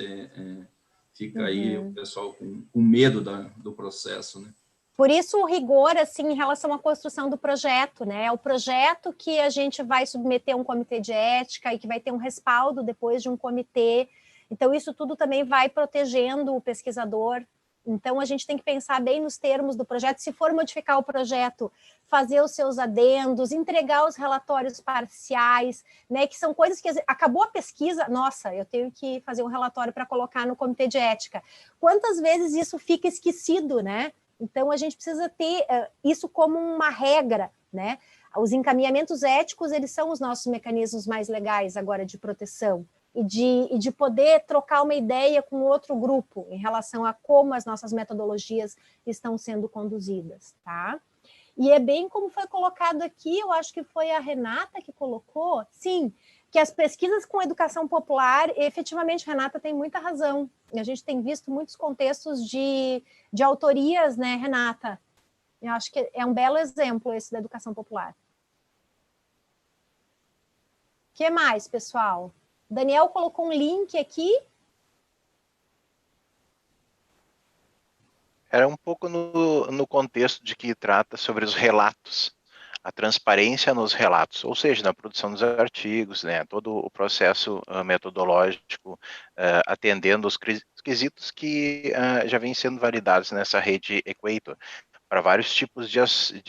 fica aí o pessoal com medo do processo, né? Por isso o rigor, assim, em relação à construção do projeto, né? É o projeto que a gente vai submeter a um comitê de ética e que vai ter um respaldo depois de um comitê. Então, isso tudo também vai protegendo o pesquisador, Então, a gente tem que pensar bem nos termos do projeto. Se for modificar o projeto, fazer os seus adendos, entregar os relatórios parciais, né, que são coisas que acabou a pesquisa, nossa, eu tenho que fazer um relatório para colocar no comitê de ética. Quantas vezes isso fica esquecido, né? Então, a gente precisa ter isso como uma regra, né? Os encaminhamentos éticos, eles são os nossos mecanismos mais legais agora de proteção. E de poder trocar uma ideia com outro grupo em relação a como as nossas metodologias estão sendo conduzidas, tá? E é bem como foi colocado aqui, eu acho que foi a Renata que colocou, sim, que as pesquisas com educação popular, efetivamente, Renata tem muita razão. A gente tem visto muitos contextos de autorias, né, Renata? Eu acho que é um belo exemplo esse da educação popular. O que mais, pessoal? Daniel colocou um link aqui. Era um pouco no contexto de que trata sobre os relatos, a transparência nos relatos, ou seja, na produção dos artigos, né, todo o processo metodológico, atendendo os quesitos que já vêm sendo validados nessa rede Equator, para vários tipos de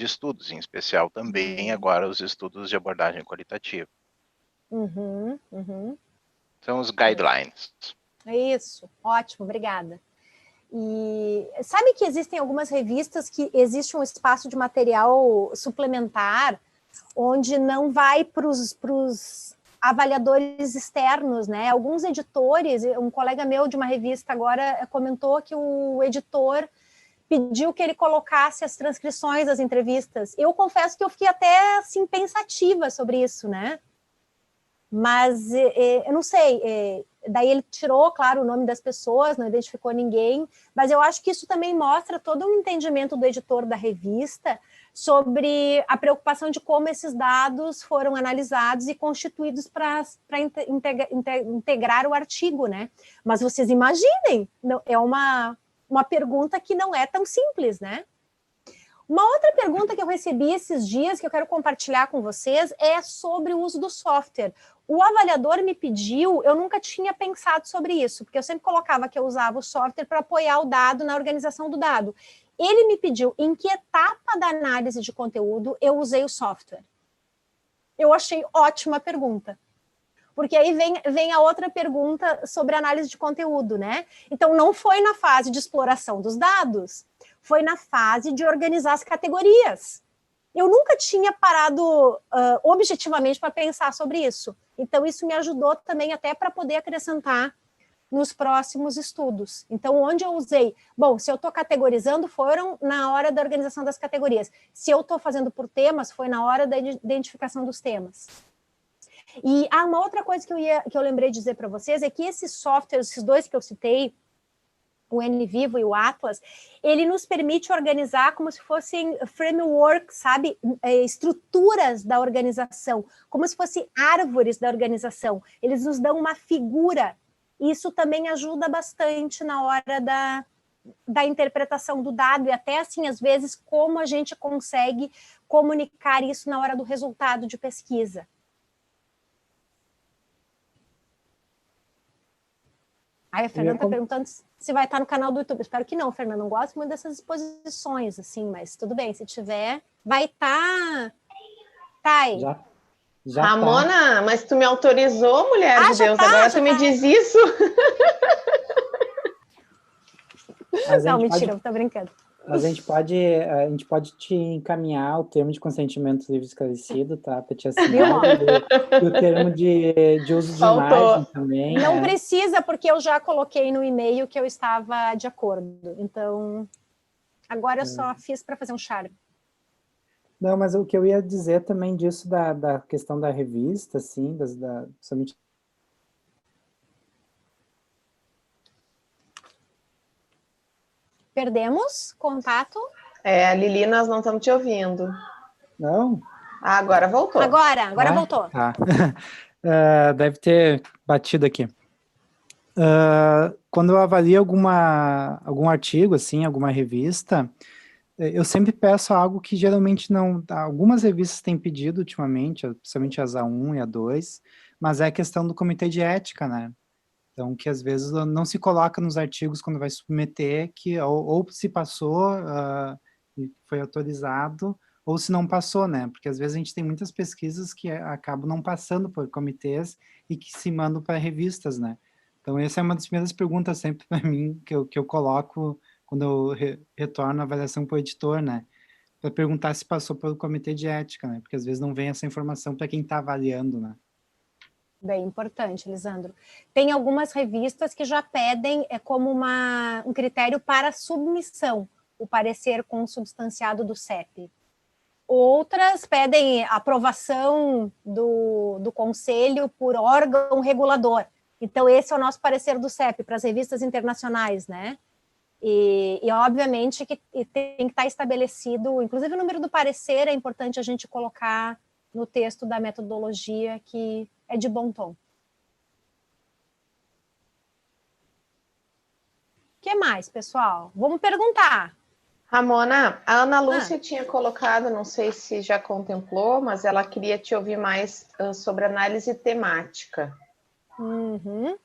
estudos, em especial também agora os estudos de abordagem qualitativa. São os guidelines. Isso, ótimo, obrigada. E sabe que existem algumas revistas que existe um espaço de material suplementar onde não vai para os avaliadores externos, né? Alguns editores, um colega meu de uma revista agora comentou que o editor pediu que ele colocasse as transcrições das entrevistas. Eu confesso que eu fiquei até assim pensativa sobre isso, né? Mas eu não sei, daí ele tirou, claro, o nome das pessoas, não identificou ninguém, mas eu acho que isso também mostra todo um entendimento do editor da revista sobre a preocupação de como esses dados foram analisados e constituídos para integrar o artigo, né? Mas vocês imaginem, é uma pergunta que não é tão simples, né? Uma outra pergunta que eu recebi esses dias, que eu quero compartilhar com vocês, é sobre o uso do software. O avaliador me pediu, eu nunca tinha pensado sobre isso, porque eu sempre colocava que eu usava o software para apoiar o dado na organização do dado. Ele me pediu em que etapa da análise de conteúdo eu usei o software. Eu achei ótima pergunta. Porque aí vem a outra pergunta sobre análise de conteúdo, né? Então, não foi na fase de exploração dos dados, foi na fase de organizar as categorias. Eu nunca tinha parado objetivamente para pensar sobre isso. Então, isso me ajudou também até para poder acrescentar nos próximos estudos. Então, onde eu usei? Bom, se eu estou categorizando, foram na hora da organização das categorias. Se eu estou fazendo por temas, foi na hora da identificação dos temas. E uma outra coisa que eu lembrei de dizer para vocês é que esses softwares, esses dois que eu citei, o NVivo e o Atlas, ele nos permite organizar como se fossem frameworks, sabe? Estruturas da organização, como se fossem árvores da organização. Eles nos dão uma figura. Isso também ajuda bastante na hora da interpretação do dado e até, assim, às vezes, como a gente consegue comunicar isso na hora do resultado de pesquisa. Aí a Fernanda está perguntando se vai estar no canal do YouTube. Espero que não, Fernanda. Não gosto muito dessas exposições, assim, mas tudo bem. Se tiver, vai estar. Tá aí. Já Ramona, tá. mas tu me autorizou, mulher de já Deus. tá, Agora já tu me tá. diz isso? Não, mentira, eu tô brincando. A gente pode te encaminhar o termo de consentimento livre esclarecido, tá? Para te assinar. E o termo de uso de imagem também. Não precisa, porque eu já coloquei no e-mail que eu estava de acordo. Então, agora eu só fiz para fazer um charme. Não, mas o que eu ia dizer também disso da questão da revista, assim, somente. Perdemos contato? Lili, nós não estamos te ouvindo. Não? Agora voltou. Agora voltou. Tá. Deve ter batido aqui. Quando eu avalio algum artigo, assim, alguma revista, eu sempre peço algo que geralmente não... Algumas revistas têm pedido ultimamente, principalmente as A1 e A2, mas é a questão do comitê de ética, né? Então, que às vezes não se coloca nos artigos quando vai submeter, que ou se passou, e foi autorizado, ou se não passou, né? Porque às vezes a gente tem muitas pesquisas que acabam não passando por comitês e que se mandam para revistas, né? Então, essa é uma das primeiras perguntas sempre para mim, que eu coloco quando eu retorno a avaliação para o editor, né? Para perguntar se passou pelo comitê de ética, né? Porque às vezes não vem essa informação para quem está avaliando, né? Bem importante, Lisandro. Tem algumas revistas que já pedem como um critério para submissão, o parecer consubstanciado do CEP. Outras pedem aprovação do conselho por órgão regulador. Então, esse é o nosso parecer do CEP para as revistas internacionais, né? E obviamente, que tem que estar estabelecido, inclusive o número do parecer é importante a gente colocar no texto da metodologia, que é de bom tom. O que mais, pessoal? Vamos perguntar. Ramona, a Ana Lúcia tinha colocado, não sei se já contemplou, mas ela queria te ouvir mais sobre análise temática. Uhum.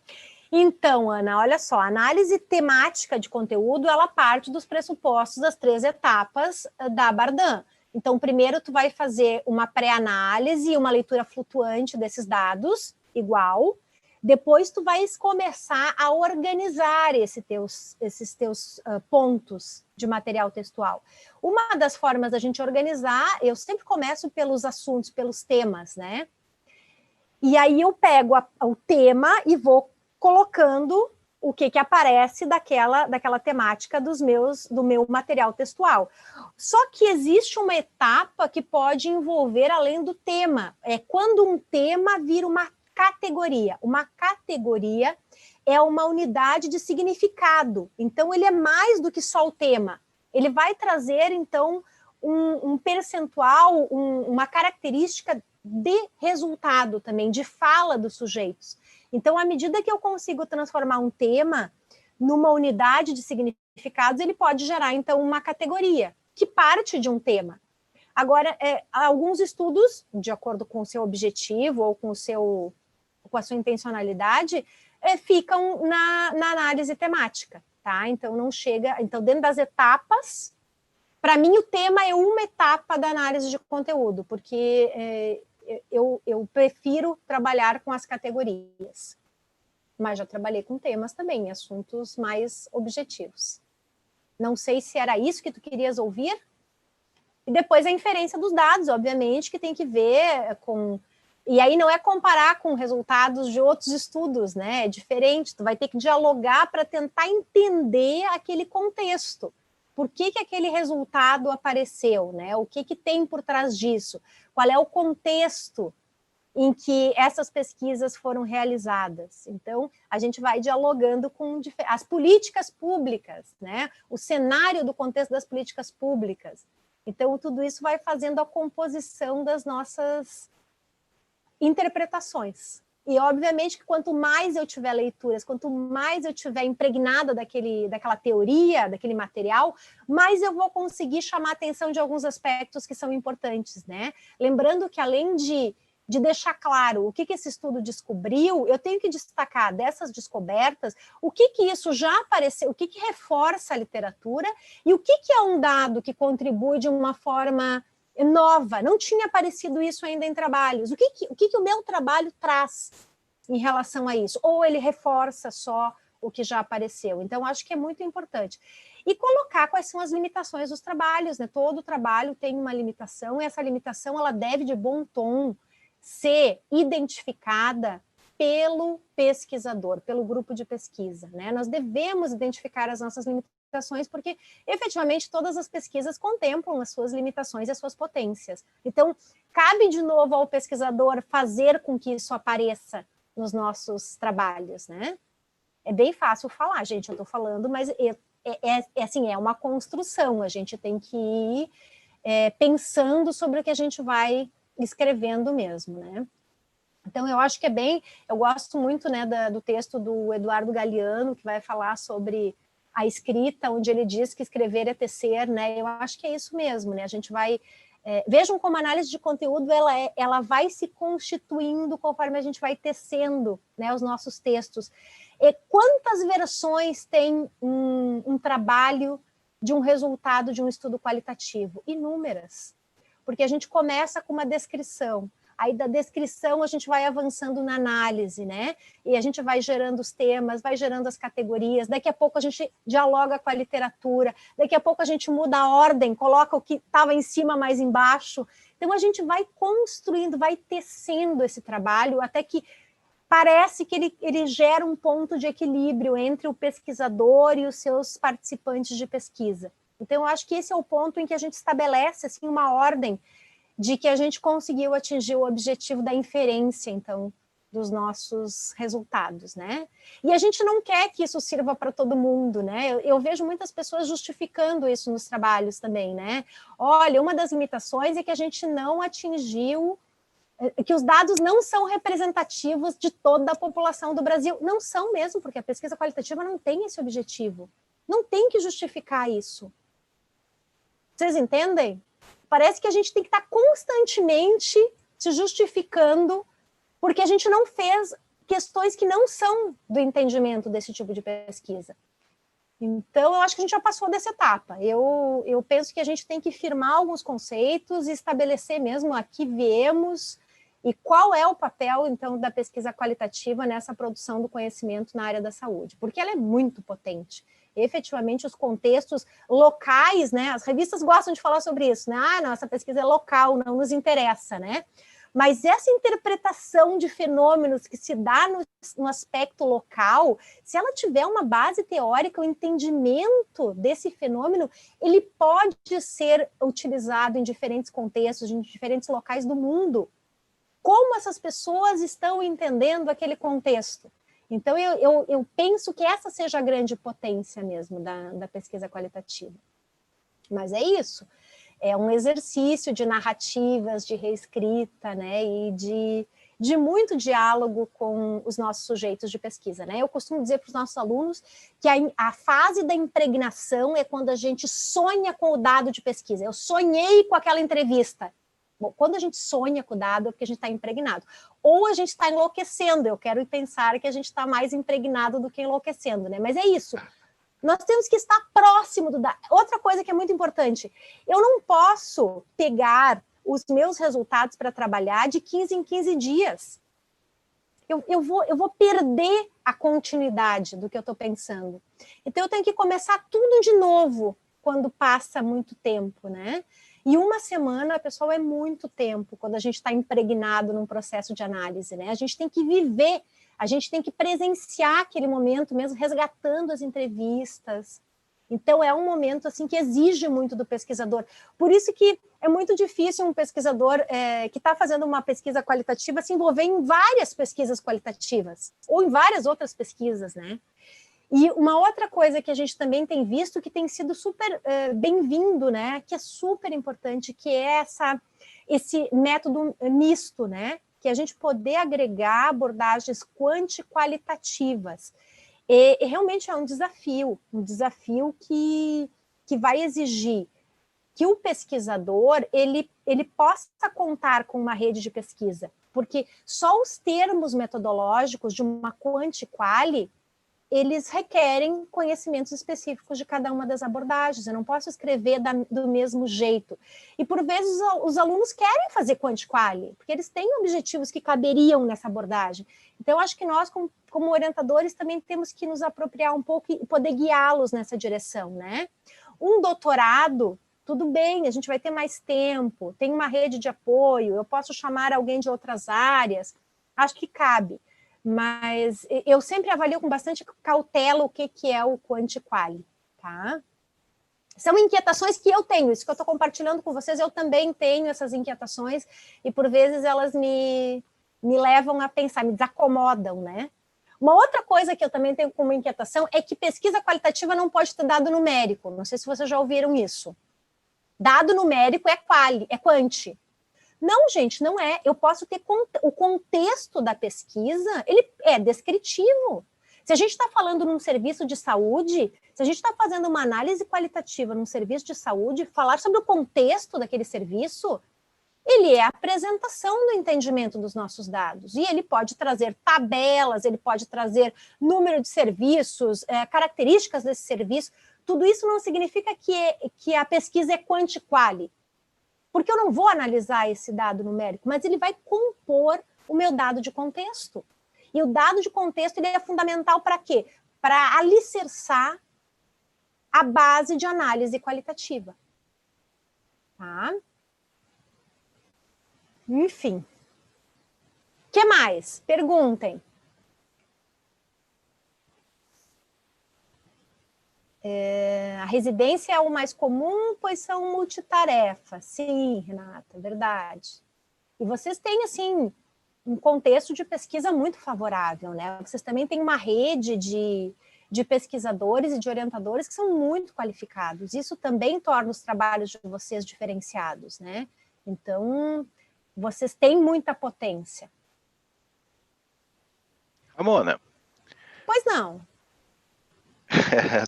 Então, Ana, olha só, a análise temática de conteúdo, ela parte dos pressupostos das 3 etapas da Bardan. Então, primeiro tu vai fazer uma pré-análise e uma leitura flutuante desses dados, igual. Depois tu vais começar a organizar esses teus pontos de material textual. Uma das formas da gente organizar, eu sempre começo pelos assuntos, pelos temas, né? E aí eu pego o tema e vou colocando o que aparece daquela temática do meu material textual. Só que existe uma etapa que pode envolver além do tema. É quando um tema vira uma categoria. Uma categoria é uma unidade de significado. Então, ele é mais do que só o tema. Ele vai trazer, então, um percentual, uma característica de resultado também, de fala dos sujeitos. Então, à medida que eu consigo transformar um tema numa unidade de significados, ele pode gerar, então, uma categoria que parte de um tema. Agora, alguns estudos, de acordo com o seu objetivo ou com a sua intencionalidade, ficam na análise temática, tá? Então, não chega... Então, dentro das etapas, para mim, o tema é uma etapa da análise de conteúdo, porque eu prefiro trabalhar com as categorias. Mas já trabalhei com temas também, assuntos mais objetivos. Não sei se era isso que tu querias ouvir. E depois a inferência dos dados, obviamente, que tem que ver com... E aí não é comparar com resultados de outros estudos, né? É diferente, tu vai ter que dialogar para tentar entender aquele contexto. Por que aquele resultado apareceu, né? O que tem por trás disso? Qual é o contexto em que essas pesquisas foram realizadas? Então, a gente vai dialogando com as políticas públicas, né? O cenário do contexto das políticas públicas. Então, tudo isso vai fazendo a composição das nossas interpretações. E, obviamente, que quanto mais eu tiver leituras, quanto mais eu tiver impregnada daquela teoria, daquele material, mais eu vou conseguir chamar a atenção de alguns aspectos que são importantes, né? Lembrando que, além de deixar claro o que esse estudo descobriu, eu tenho que destacar dessas descobertas o que isso já apareceu, o que reforça a literatura e o que é um dado que contribui de uma forma nova, não tinha aparecido isso ainda em trabalhos. O que o meu trabalho traz em relação a isso? Ou ele reforça só o que já apareceu? Então, acho que é muito importante. E colocar quais são as limitações dos trabalhos, né? Todo trabalho tem uma limitação, e essa limitação ela deve, de bom tom, ser identificada pelo pesquisador, pelo grupo de pesquisa, né? Nós devemos identificar as nossas limitações, porque, efetivamente, todas as pesquisas contemplam as suas limitações e as suas potências. Então, cabe, de novo, ao pesquisador fazer com que isso apareça nos nossos trabalhos, né? É bem fácil falar, gente, eu estou falando, mas assim, é uma construção, a gente tem que ir pensando sobre o que a gente vai escrevendo mesmo, né? Então, eu acho que eu gosto muito, né, do texto do Eduardo Galeano, que vai falar sobre a escrita, onde ele diz que escrever é tecer, né? Eu acho que é isso mesmo, né? A gente vai... vejam como a análise de conteúdo, ela vai se constituindo conforme a gente vai tecendo, né, os nossos textos. Quantas versões tem um trabalho de um resultado de um estudo qualitativo? Inúmeras. Porque a gente começa com uma descrição, aí da descrição a gente vai avançando na análise, né? E a gente vai gerando os temas, vai gerando as categorias, daqui a pouco a gente dialoga com a literatura, daqui a pouco a gente muda a ordem, coloca o que estava em cima mais embaixo. Então a gente vai construindo, vai tecendo esse trabalho até que parece que ele gera um ponto de equilíbrio entre o pesquisador e os seus participantes de pesquisa. Então, eu acho que esse é o ponto em que a gente estabelece assim, uma ordem de que a gente conseguiu atingir o objetivo da inferência, então, dos nossos resultados, né? E a gente não quer que isso sirva para todo mundo, né? Eu vejo muitas pessoas justificando isso nos trabalhos também, né? Olha, uma das limitações é que a gente não atingiu, que os dados não são representativos de toda a população do Brasil. Não são mesmo, porque a pesquisa qualitativa não tem esse objetivo. Não tem que justificar isso. Vocês entendem? Parece que a gente tem que estar constantemente se justificando porque a gente não fez questões que não são do entendimento desse tipo de pesquisa. Então, eu acho que a gente já passou dessa etapa. Eu penso que a gente tem que firmar alguns conceitos e estabelecer mesmo a que viemos e qual é o papel, então, da pesquisa qualitativa nessa produção do conhecimento na área da saúde, porque ela é muito potente. Efetivamente, os contextos locais, né? As revistas gostam de falar sobre isso, né? Ah, não, essa pesquisa é local, não nos interessa, né? Mas essa interpretação de fenômenos que se dá no aspecto local, se ela tiver uma base teórica, o entendimento desse fenômeno, ele pode ser utilizado em diferentes contextos, em diferentes locais do mundo. Como essas pessoas estão entendendo aquele contexto? Então, eu penso que essa seja a grande potência mesmo da pesquisa qualitativa. Mas é isso. É um exercício de narrativas, de reescrita, né, e de muito diálogo com os nossos sujeitos de pesquisa, né? Eu costumo dizer para os nossos alunos que a fase da impregnação é quando a gente sonha com o dado de pesquisa. Eu sonhei com aquela entrevista. Bom, quando a gente sonha com o dado é porque a gente está impregnado. Ou a gente está enlouquecendo, eu quero pensar que a gente está mais impregnado do que enlouquecendo, né? Mas é isso. Nós temos que estar próximo do dado. Outra coisa que é muito importante, eu não posso pegar os meus resultados para trabalhar de 15 em 15 dias. Eu vou perder a continuidade do que eu estou pensando. Então, eu tenho que começar tudo de novo quando passa muito tempo, né? E uma semana, pessoal, é muito tempo quando a gente está impregnado num processo de análise, né? A gente tem que viver, a gente tem que presenciar aquele momento mesmo, resgatando as entrevistas. Então, é um momento assim que exige muito do pesquisador. Por isso que é muito difícil um pesquisador que está fazendo uma pesquisa qualitativa se envolver em várias pesquisas qualitativas, ou em várias outras pesquisas, né? E uma outra coisa que a gente também tem visto que tem sido super bem-vindo, né, que é super importante, que é esse método misto, né, que a gente poder agregar abordagens quanti-qualitativas. E realmente é um desafio que vai exigir que o pesquisador ele possa contar com uma rede de pesquisa, porque só os termos metodológicos de uma quanti-quali eles requerem conhecimentos específicos de cada uma das abordagens. Eu não posso escrever do mesmo jeito. E, por vezes, os alunos querem fazer quanti-quali, porque eles têm objetivos que caberiam nessa abordagem. Então, eu acho que nós, como orientadores, também temos que nos apropriar um pouco e poder guiá-los nessa direção, né? Um doutorado, tudo bem, a gente vai ter mais tempo, tem uma rede de apoio, eu posso chamar alguém de outras áreas, acho que cabe. Mas eu sempre avalio com bastante cautela o que é o quanti-quali, tá? São inquietações que eu tenho, isso que eu estou compartilhando com vocês, eu também tenho essas inquietações, e por vezes elas me levam a pensar, me desacomodam, né? Uma outra coisa que eu também tenho como inquietação é que pesquisa qualitativa não pode ter dado numérico, não sei se vocês já ouviram isso. Dado numérico é quanti. Não, gente, não é. Eu posso ter o contexto da pesquisa, ele é descritivo. Se a gente está falando num serviço de saúde, se a gente está fazendo uma análise qualitativa num serviço de saúde, falar sobre o contexto daquele serviço ele é a apresentação do entendimento dos nossos dados, e ele pode trazer tabelas, ele pode trazer número de serviços, características desse serviço. Tudo isso não significa que a pesquisa é quanti-quali, porque eu não vou analisar esse dado numérico, mas ele vai compor o meu dado de contexto. E o dado de contexto ele é fundamental para quê? Para alicerçar a base de análise qualitativa. Tá? Enfim. O que mais? Perguntem. A residência é o mais comum, pois são multitarefa. Sim, Renata, verdade. E vocês têm, assim, um contexto de pesquisa muito favorável, né? Vocês também têm uma rede de pesquisadores e de orientadores que são muito qualificados. Isso também torna os trabalhos de vocês diferenciados, né? Então, vocês têm muita potência. Ramona. Pois não.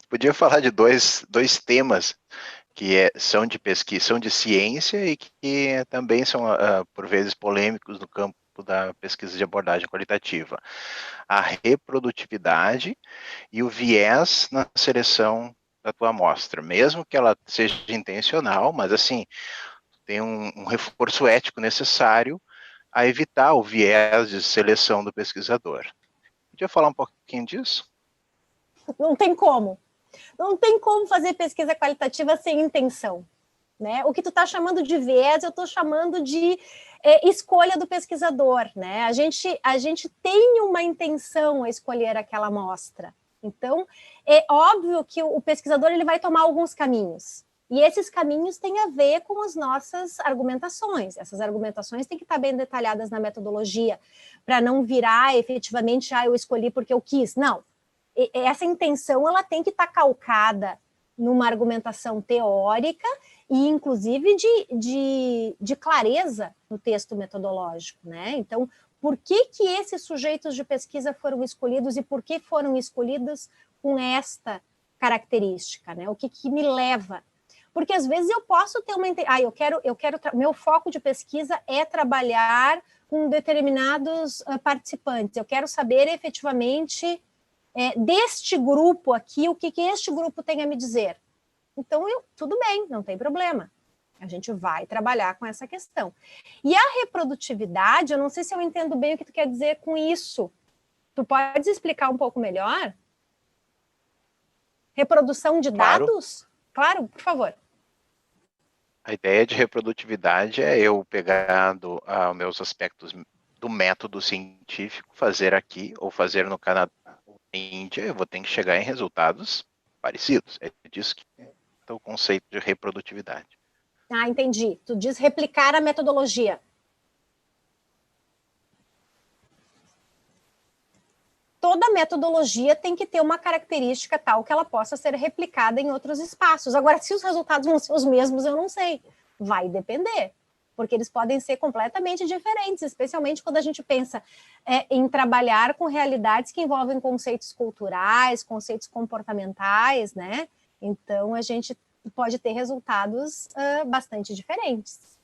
Podia falar de dois temas que são de pesquisa, são de ciência e que também são, por vezes, polêmicos no campo da pesquisa de abordagem qualitativa. A reprodutividade e o viés na seleção da tua amostra, mesmo que ela seja intencional, mas assim, tem um reforço ético necessário a evitar o viés de seleção do pesquisador. Podia falar um pouquinho disso? Não tem como. Não tem como fazer pesquisa qualitativa sem intenção, né? O que tu está chamando de viés, eu estou chamando de escolha do pesquisador, né? A gente tem uma intenção a escolher aquela amostra. Então, é óbvio que o pesquisador ele vai tomar alguns caminhos. E esses caminhos têm a ver com as nossas argumentações. Essas argumentações têm que estar bem detalhadas na metodologia, para não virar efetivamente, eu escolhi porque eu quis. Não. Essa intenção ela tem que estar calcada numa argumentação teórica e, inclusive, de clareza no texto metodológico, né? Então, por que esses sujeitos de pesquisa foram escolhidos e por que foram escolhidos com esta característica, né? O que me leva? Porque, às vezes, eu posso ter uma... meu foco de pesquisa é trabalhar com determinados participantes. Eu quero saber, efetivamente... deste grupo aqui, o que este grupo tem a me dizer. Então, tudo bem, não tem problema. A gente vai trabalhar com essa questão. E a reprodutividade, eu não sei se eu entendo bem o que tu quer dizer com isso. Tu podes explicar um pouco melhor? Reprodução de dados? Claro, por favor. A ideia de reprodutividade é eu pegar os meus aspectos do método científico, fazer aqui ou fazer no Canadá, Índia, eu vou ter que chegar em resultados parecidos. É disso que é o conceito de reprodutividade. Ah, entendi. Tu diz replicar a metodologia. Toda metodologia tem que ter uma característica tal que ela possa ser replicada em outros espaços. Agora, se os resultados vão ser os mesmos, eu não sei. Vai depender. Porque eles podem ser completamente diferentes, especialmente quando a gente pensa em trabalhar com realidades que envolvem conceitos culturais, conceitos comportamentais, né? Então, a gente pode ter resultados bastante diferentes.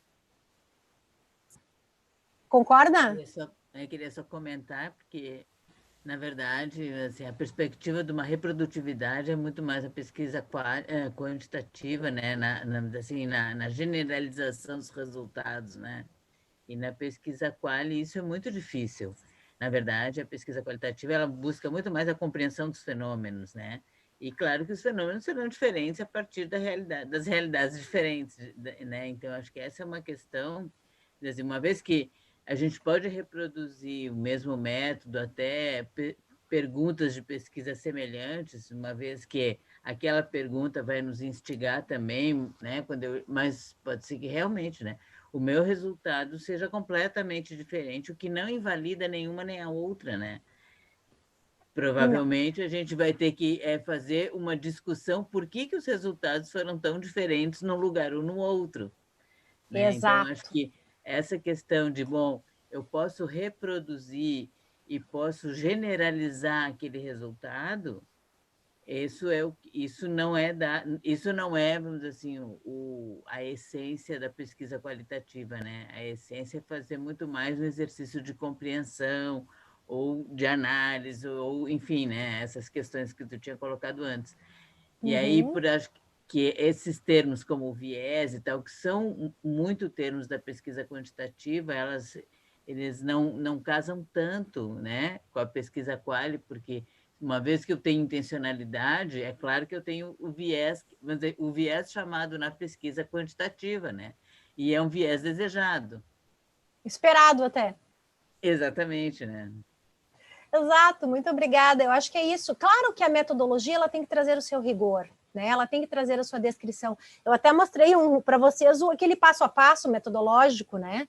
Concorda? Eu queria só comentar, porque, na verdade, assim, a perspectiva de uma reprodutividade é muito mais a pesquisa quantitativa, né? na generalização dos resultados, né? E na pesquisa quali isso é muito difícil. Na verdade, a pesquisa qualitativa ela busca muito mais a compreensão dos fenômenos, né? E claro que os fenômenos serão diferentes a partir das realidades diferentes, né? Então, acho que essa é uma questão, quer dizer, uma vez que a gente pode reproduzir o mesmo método, até perguntas de pesquisa semelhantes, uma vez que aquela pergunta vai nos instigar também, né? Mas pode ser que realmente, né, o meu resultado seja completamente diferente, o que não invalida nenhuma nem a outra, né? Provavelmente a gente vai ter que fazer uma discussão por que os resultados foram tão diferentes num lugar ou no outro. Né? Exato. Então, acho que essa questão de, eu posso reproduzir e posso generalizar aquele resultado, Isso não é, vamos dizer assim, a essência da pesquisa qualitativa, né? A essência é fazer muito mais um exercício de compreensão ou de análise, ou enfim, né? Essas questões que tu tinha colocado antes. E aí, acho que esses termos como viés e tal, que são muito termos da pesquisa quantitativa, eles não casam tanto, né, com a pesquisa quali, porque uma vez que eu tenho intencionalidade, é claro que eu tenho o viés, vamos dizer, o viés chamado na pesquisa quantitativa, né? E é um viés desejado. Esperado até. Exatamente, né? Exato, muito obrigada. Eu acho que é isso. Claro que a metodologia ela tem que trazer o seu rigor, né? Ela tem que trazer a sua descrição. Eu até mostrei para vocês aquele passo a passo metodológico, né?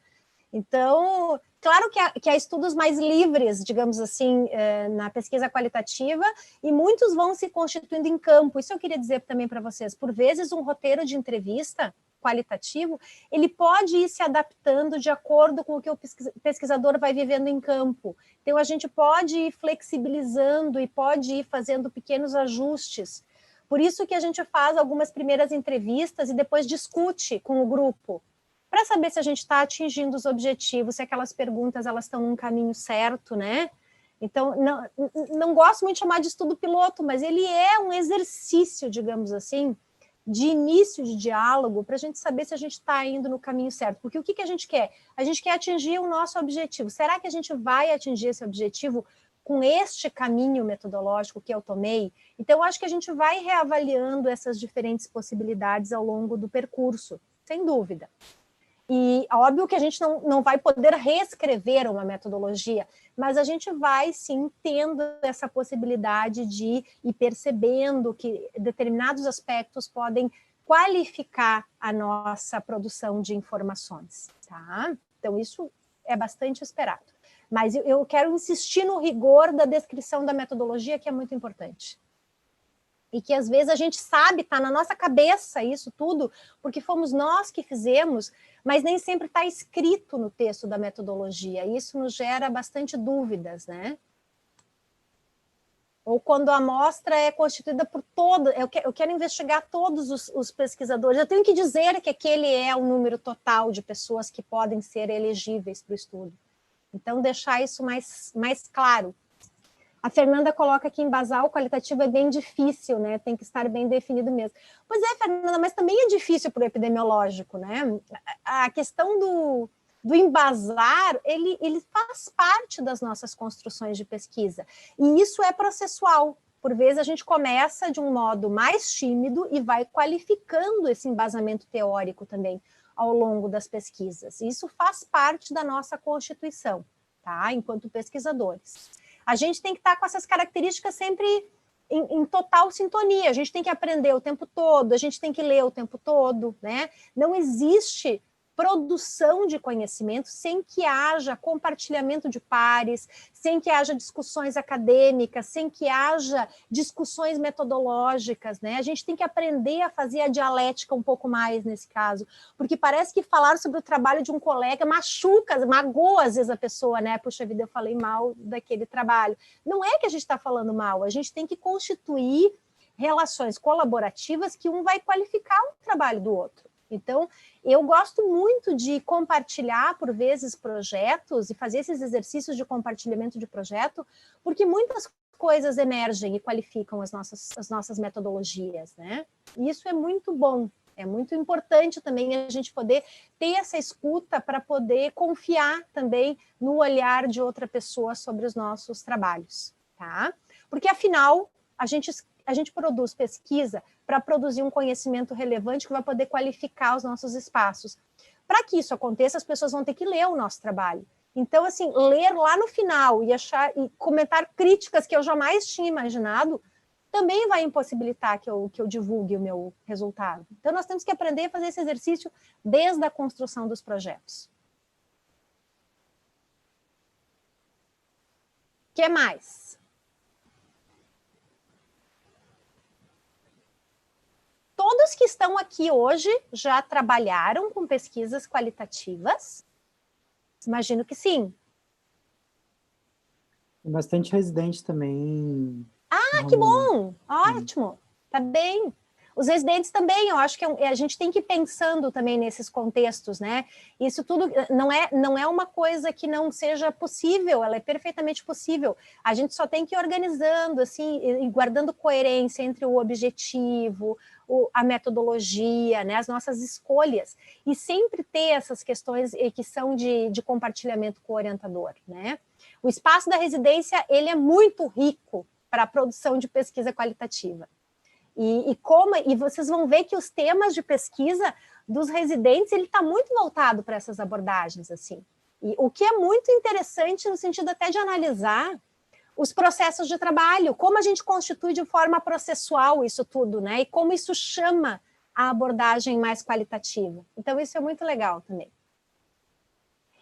Então, claro que há estudos mais livres, digamos assim, na pesquisa qualitativa, e muitos vão se constituindo em campo. Isso eu queria dizer também para vocês. Por vezes, um roteiro de entrevista qualitativo, ele pode ir se adaptando de acordo com o que o pesquisador vai vivendo em campo. Então, a gente pode ir flexibilizando e pode ir fazendo pequenos ajustes. Por isso que a gente faz algumas primeiras entrevistas e depois discute com o grupo, para saber se a gente está atingindo os objetivos, se aquelas perguntas elas estão num caminho certo, né? Então, não gosto muito de chamar de estudo piloto, mas ele é um exercício, digamos assim, de início de diálogo, para a gente saber se a gente está indo no caminho certo. Porque o que a gente quer? A gente quer atingir o nosso objetivo. Será que a gente vai atingir esse objetivo com este caminho metodológico que eu tomei? Então, eu acho que a gente vai reavaliando essas diferentes possibilidades ao longo do percurso, sem dúvida. E óbvio que a gente não vai poder reescrever uma metodologia, mas a gente vai sim tendo essa possibilidade de ir percebendo que determinados aspectos podem qualificar a nossa produção de informações, tá? Então isso é bastante esperado. Mas eu quero insistir no rigor da descrição da metodologia, que é muito importante. E que às vezes a gente sabe, está na nossa cabeça isso tudo, porque fomos nós que fizemos, mas nem sempre está escrito no texto da metodologia. E isso nos gera bastante dúvidas, né? Ou quando a amostra é constituída por todo, eu quero investigar todos os pesquisadores, eu tenho que dizer que aquele é o número total de pessoas que podem ser elegíveis para o estudo. Então, deixar isso mais claro. A Fernanda coloca que embasar o qualitativo é bem difícil, né? Tem que estar bem definido mesmo. Pois é, Fernanda, mas também é difícil para o epidemiológico, né? A questão do embasar, ele faz parte das nossas construções de pesquisa. E isso é processual. Por vezes a gente começa de um modo mais tímido e vai qualificando esse embasamento teórico também ao longo das pesquisas. Isso faz parte da nossa constituição, tá? Enquanto pesquisadores. A gente tem que estar com essas características sempre em total sintonia, a gente tem que aprender o tempo todo, a gente tem que ler o tempo todo, né? Não existe produção de conhecimento sem que haja compartilhamento de pares, sem que haja discussões acadêmicas, sem que haja discussões metodológicas, né? A gente tem que aprender a fazer a dialética um pouco mais nesse caso, porque parece que falar sobre o trabalho de um colega magoa às vezes a pessoa, né? Puxa vida, eu falei mal daquele trabalho. Não é que a gente está falando mal, a gente tem que constituir relações colaborativas que um vai qualificar o trabalho do outro. Então, eu gosto muito de compartilhar, por vezes, projetos e fazer esses exercícios de compartilhamento de projeto, porque muitas coisas emergem e qualificam as nossas metodologias, né? E isso é muito bom, é muito importante também a gente poder ter essa escuta para poder confiar também no olhar de outra pessoa sobre os nossos trabalhos, tá? Porque, afinal, a gente produz pesquisa para produzir um conhecimento relevante que vai poder qualificar os nossos espaços. Para que isso aconteça, as pessoas vão ter que ler o nosso trabalho. Então, assim, ler lá no final e comentar críticas que eu jamais tinha imaginado, também vai impossibilitar que eu divulgue o meu resultado. Então, nós temos que aprender a fazer esse exercício desde a construção dos projetos. O que mais? Todos que estão aqui hoje já trabalharam com pesquisas qualitativas? Imagino que sim. Tem bastante residente também Ah, que bom! Ótimo! Tá bem. Os residentes também, eu acho que a gente tem que ir pensando também nesses contextos, né? Isso tudo não é uma coisa que não seja possível, ela é perfeitamente possível. A gente só tem que ir organizando, assim, e guardando coerência entre o objetivo, a metodologia, né? As nossas escolhas. E sempre ter essas questões que são de compartilhamento com o orientador, né? O espaço da residência, ele é muito rico para a produção de pesquisa qualitativa. E vocês vão ver que os temas de pesquisa dos residentes, ele está muito voltado para essas abordagens, assim. E o que é muito interessante no sentido até de analisar os processos de trabalho, como a gente constitui de forma processual isso tudo, né? E como isso chama a abordagem mais qualitativa. Então, isso é muito legal também.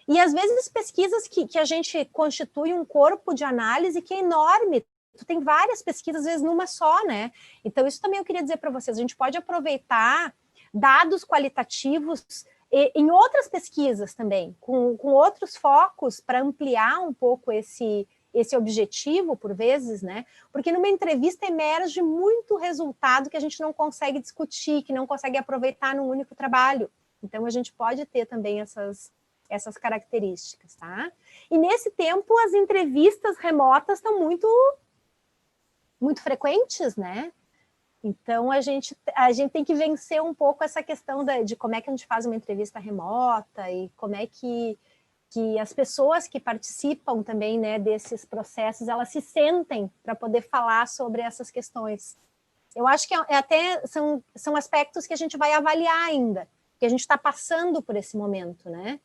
E, às vezes, pesquisas que a gente constitui um corpo de análise que é enorme. Tu tem várias pesquisas, às vezes, numa só, né? Então, isso também eu queria dizer para vocês. A gente pode aproveitar dados qualitativos em outras pesquisas também, com outros focos, para ampliar um pouco esse objetivo, por vezes, né? Porque numa entrevista emerge muito resultado que a gente não consegue discutir, que não consegue aproveitar num único trabalho. Então, a gente pode ter também essas características, tá? E nesse tempo, as entrevistas remotas estão muito frequentes, né? Então, a gente tem que vencer um pouco essa questão de como é que a gente faz uma entrevista remota e como é que as pessoas que participam também, né, desses processos, elas se sentem para poder falar sobre essas questões. Eu acho que até são aspectos que a gente vai avaliar ainda, que a gente está passando por esse momento, né?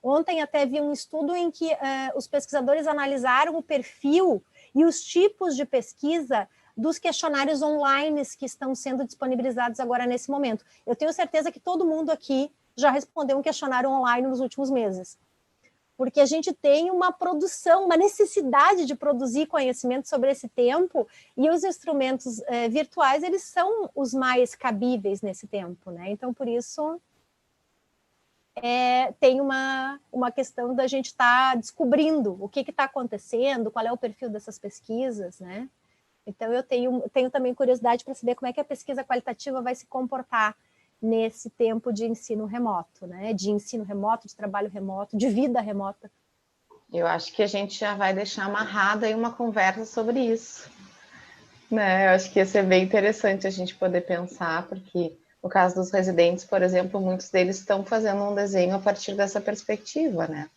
Ontem até vi um estudo em que os pesquisadores analisaram o perfil e os tipos de pesquisa dos questionários online que estão sendo disponibilizados agora nesse momento. Eu tenho certeza que todo mundo aqui já respondeu um questionário online nos últimos meses, porque a gente tem uma produção, uma necessidade de produzir conhecimento sobre esse tempo, e os instrumentos virtuais, eles são os mais cabíveis nesse tempo, né? Então, por isso, tem uma questão da gente estar descobrindo o que está acontecendo, qual é o perfil dessas pesquisas, né? Então, eu tenho também curiosidade para saber como é que a pesquisa qualitativa vai se comportar nesse tempo de ensino remoto, né? De ensino remoto, de trabalho remoto, de vida remota. Eu acho que a gente já vai deixar amarrada aí uma conversa sobre isso, né? Eu acho que ia ser bem interessante a gente poder pensar, porque no caso dos residentes, por exemplo, muitos deles estão fazendo um desenho a partir dessa perspectiva, né?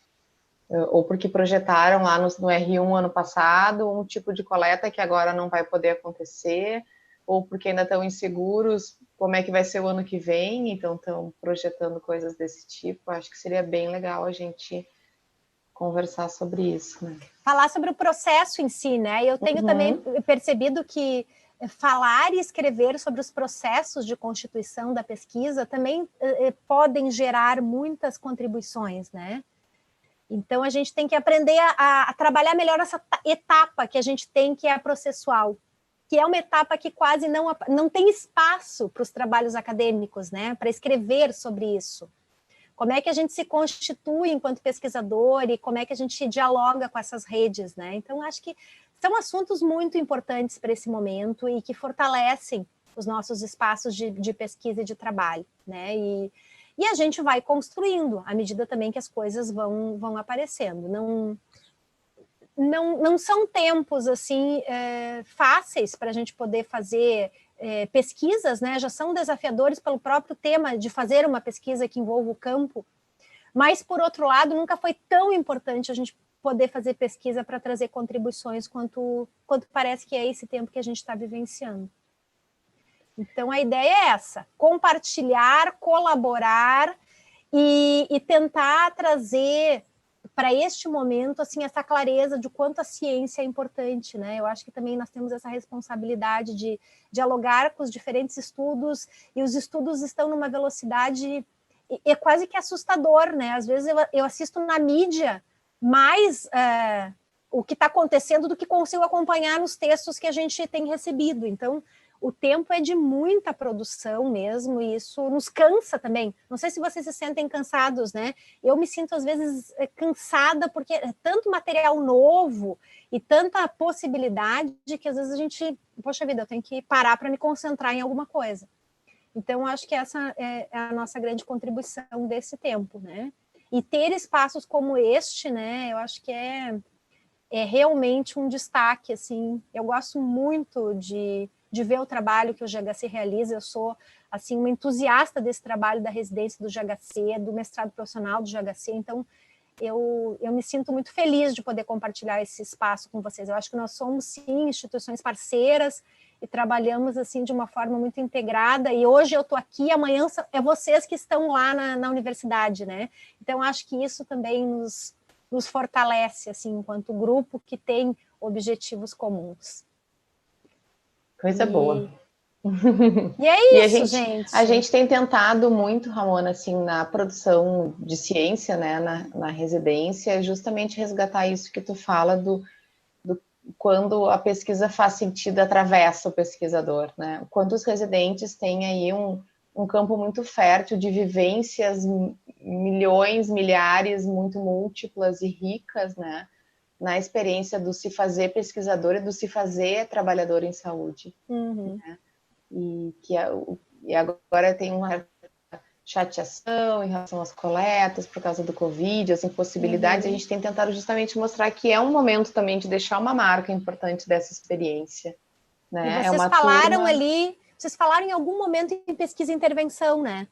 Ou porque projetaram lá no R1 ano passado um tipo de coleta que agora não vai poder acontecer, ou porque ainda estão inseguros como é que vai ser o ano que vem, então estão projetando coisas desse tipo. Acho que seria bem legal a gente conversar sobre isso, né? Falar sobre o processo em si, né? Eu tenho também percebido que falar e escrever sobre os processos de constituição da pesquisa também podem gerar muitas contribuições, né? Então, a gente tem que aprender a trabalhar melhor essa etapa que a gente tem, que é a processual, que é uma etapa que quase não tem espaço para os trabalhos acadêmicos, né? Para escrever sobre isso. Como é que a gente se constitui enquanto pesquisador e como é que a gente dialoga com essas redes, né? Então, acho que são assuntos muito importantes para esse momento e que fortalecem os nossos espaços de pesquisa e de trabalho, né? E a gente vai construindo à medida também que as coisas vão aparecendo. Não são tempos assim fáceis para a gente poder fazer pesquisas, né? Já são desafiadores pelo próprio tema de fazer uma pesquisa que envolva o campo, mas, por outro lado, nunca foi tão importante a gente poder fazer pesquisa para trazer contribuições quanto parece que é esse tempo que a gente está vivenciando. Então, a ideia é essa: compartilhar, colaborar e tentar trazer para este momento assim, essa clareza de quanto a ciência é importante, né? Eu acho que também nós temos essa responsabilidade de dialogar com os diferentes estudos, e os estudos estão numa velocidade quase que assustador, né? Às vezes eu assisto na mídia mais o que está acontecendo do que consigo acompanhar nos textos que a gente tem recebido. Então, o tempo é de muita produção mesmo, e isso nos cansa também. Não sei se vocês se sentem cansados, né? Eu me sinto, às vezes, cansada, porque é tanto material novo e tanta possibilidade que, às vezes, a gente... Poxa vida, eu tenho que parar para me concentrar em alguma coisa. Então, acho que essa é a nossa grande contribuição desse tempo, né? E ter espaços como este, né? Eu acho que é realmente um destaque, assim. Eu gosto muito de ver o trabalho que o GHC realiza. Eu sou, assim, uma entusiasta desse trabalho da residência do GHC, do mestrado profissional do GHC, então eu me sinto muito feliz de poder compartilhar esse espaço com vocês. Eu acho que nós somos, sim, instituições parceiras e trabalhamos, assim, de uma forma muito integrada, e hoje eu estou aqui, amanhã é vocês que estão lá na universidade, né? Então, acho que isso também nos fortalece, assim, enquanto grupo que tem objetivos comuns. Coisa boa. E é E isso, gente. A gente tem tentado muito, Ramona, assim, na produção de ciência, né, na residência, justamente resgatar isso que tu fala do quando a pesquisa faz sentido, atravessa o pesquisador, né? Quantos residentes têm aí um campo muito fértil de vivências, milhões, milhares, muito múltiplas e ricas, né? Na experiência do se fazer pesquisador e do se fazer trabalhador em saúde. Uhum. Né? E agora tem uma chateação em relação às coletas por causa do Covid, as impossibilidades. A gente tem tentado justamente mostrar que é um momento também de deixar uma marca importante dessa experiência. Né? E vocês falaram ali, vocês falaram em algum momento em pesquisa e intervenção, né?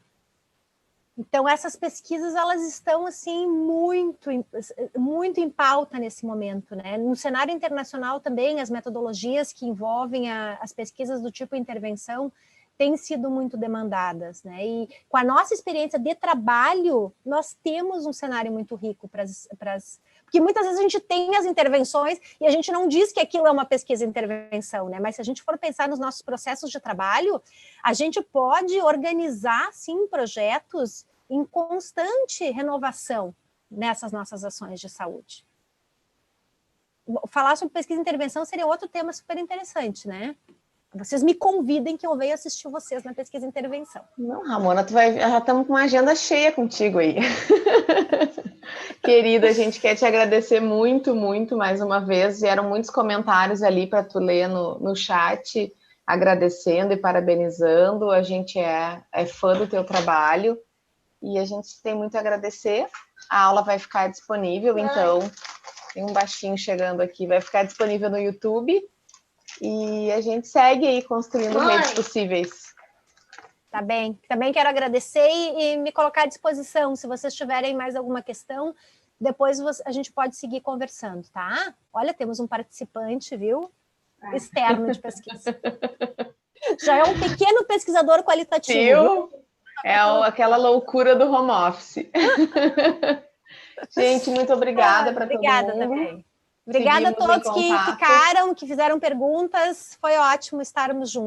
Então, essas pesquisas, elas estão, assim, muito em pauta nesse momento, né? No cenário internacional também, as metodologias que envolvem as pesquisas do tipo intervenção têm sido muito demandadas, né? E com a nossa experiência de trabalho, nós temos um cenário muito rico para as... Porque muitas vezes a gente tem as intervenções e a gente não diz que aquilo é uma pesquisa e intervenção, né? Mas se a gente for pensar nos nossos processos de trabalho, a gente pode organizar, sim, projetos em constante renovação nessas nossas ações de saúde. Falar sobre pesquisa e intervenção seria outro tema super interessante, né? Vocês me convidem que eu venha assistir vocês na pesquisa e intervenção. Não, Ramona, já estamos com uma agenda cheia contigo aí. Querida, a gente quer te agradecer muito, muito mais uma vez. Vieram muitos comentários ali para tu ler no chat, agradecendo e parabenizando. A gente é fã do teu trabalho e a gente tem muito a agradecer. A aula vai ficar disponível, então, tem um baixinho chegando aqui, vai ficar disponível no YouTube. E a gente segue aí construindo redes possíveis. Tá bem. Também quero agradecer e me colocar à disposição. Se vocês tiverem mais alguma questão, depois a gente pode seguir conversando, tá? Olha, temos um participante, viu? Externo de pesquisa. Já é um pequeno pesquisador qualitativo. Viu? É aquela loucura do home office. Gente, muito obrigada para todo mundo. Obrigada também. Obrigada a todos que ficaram, que fizeram perguntas. Foi ótimo estarmos juntos.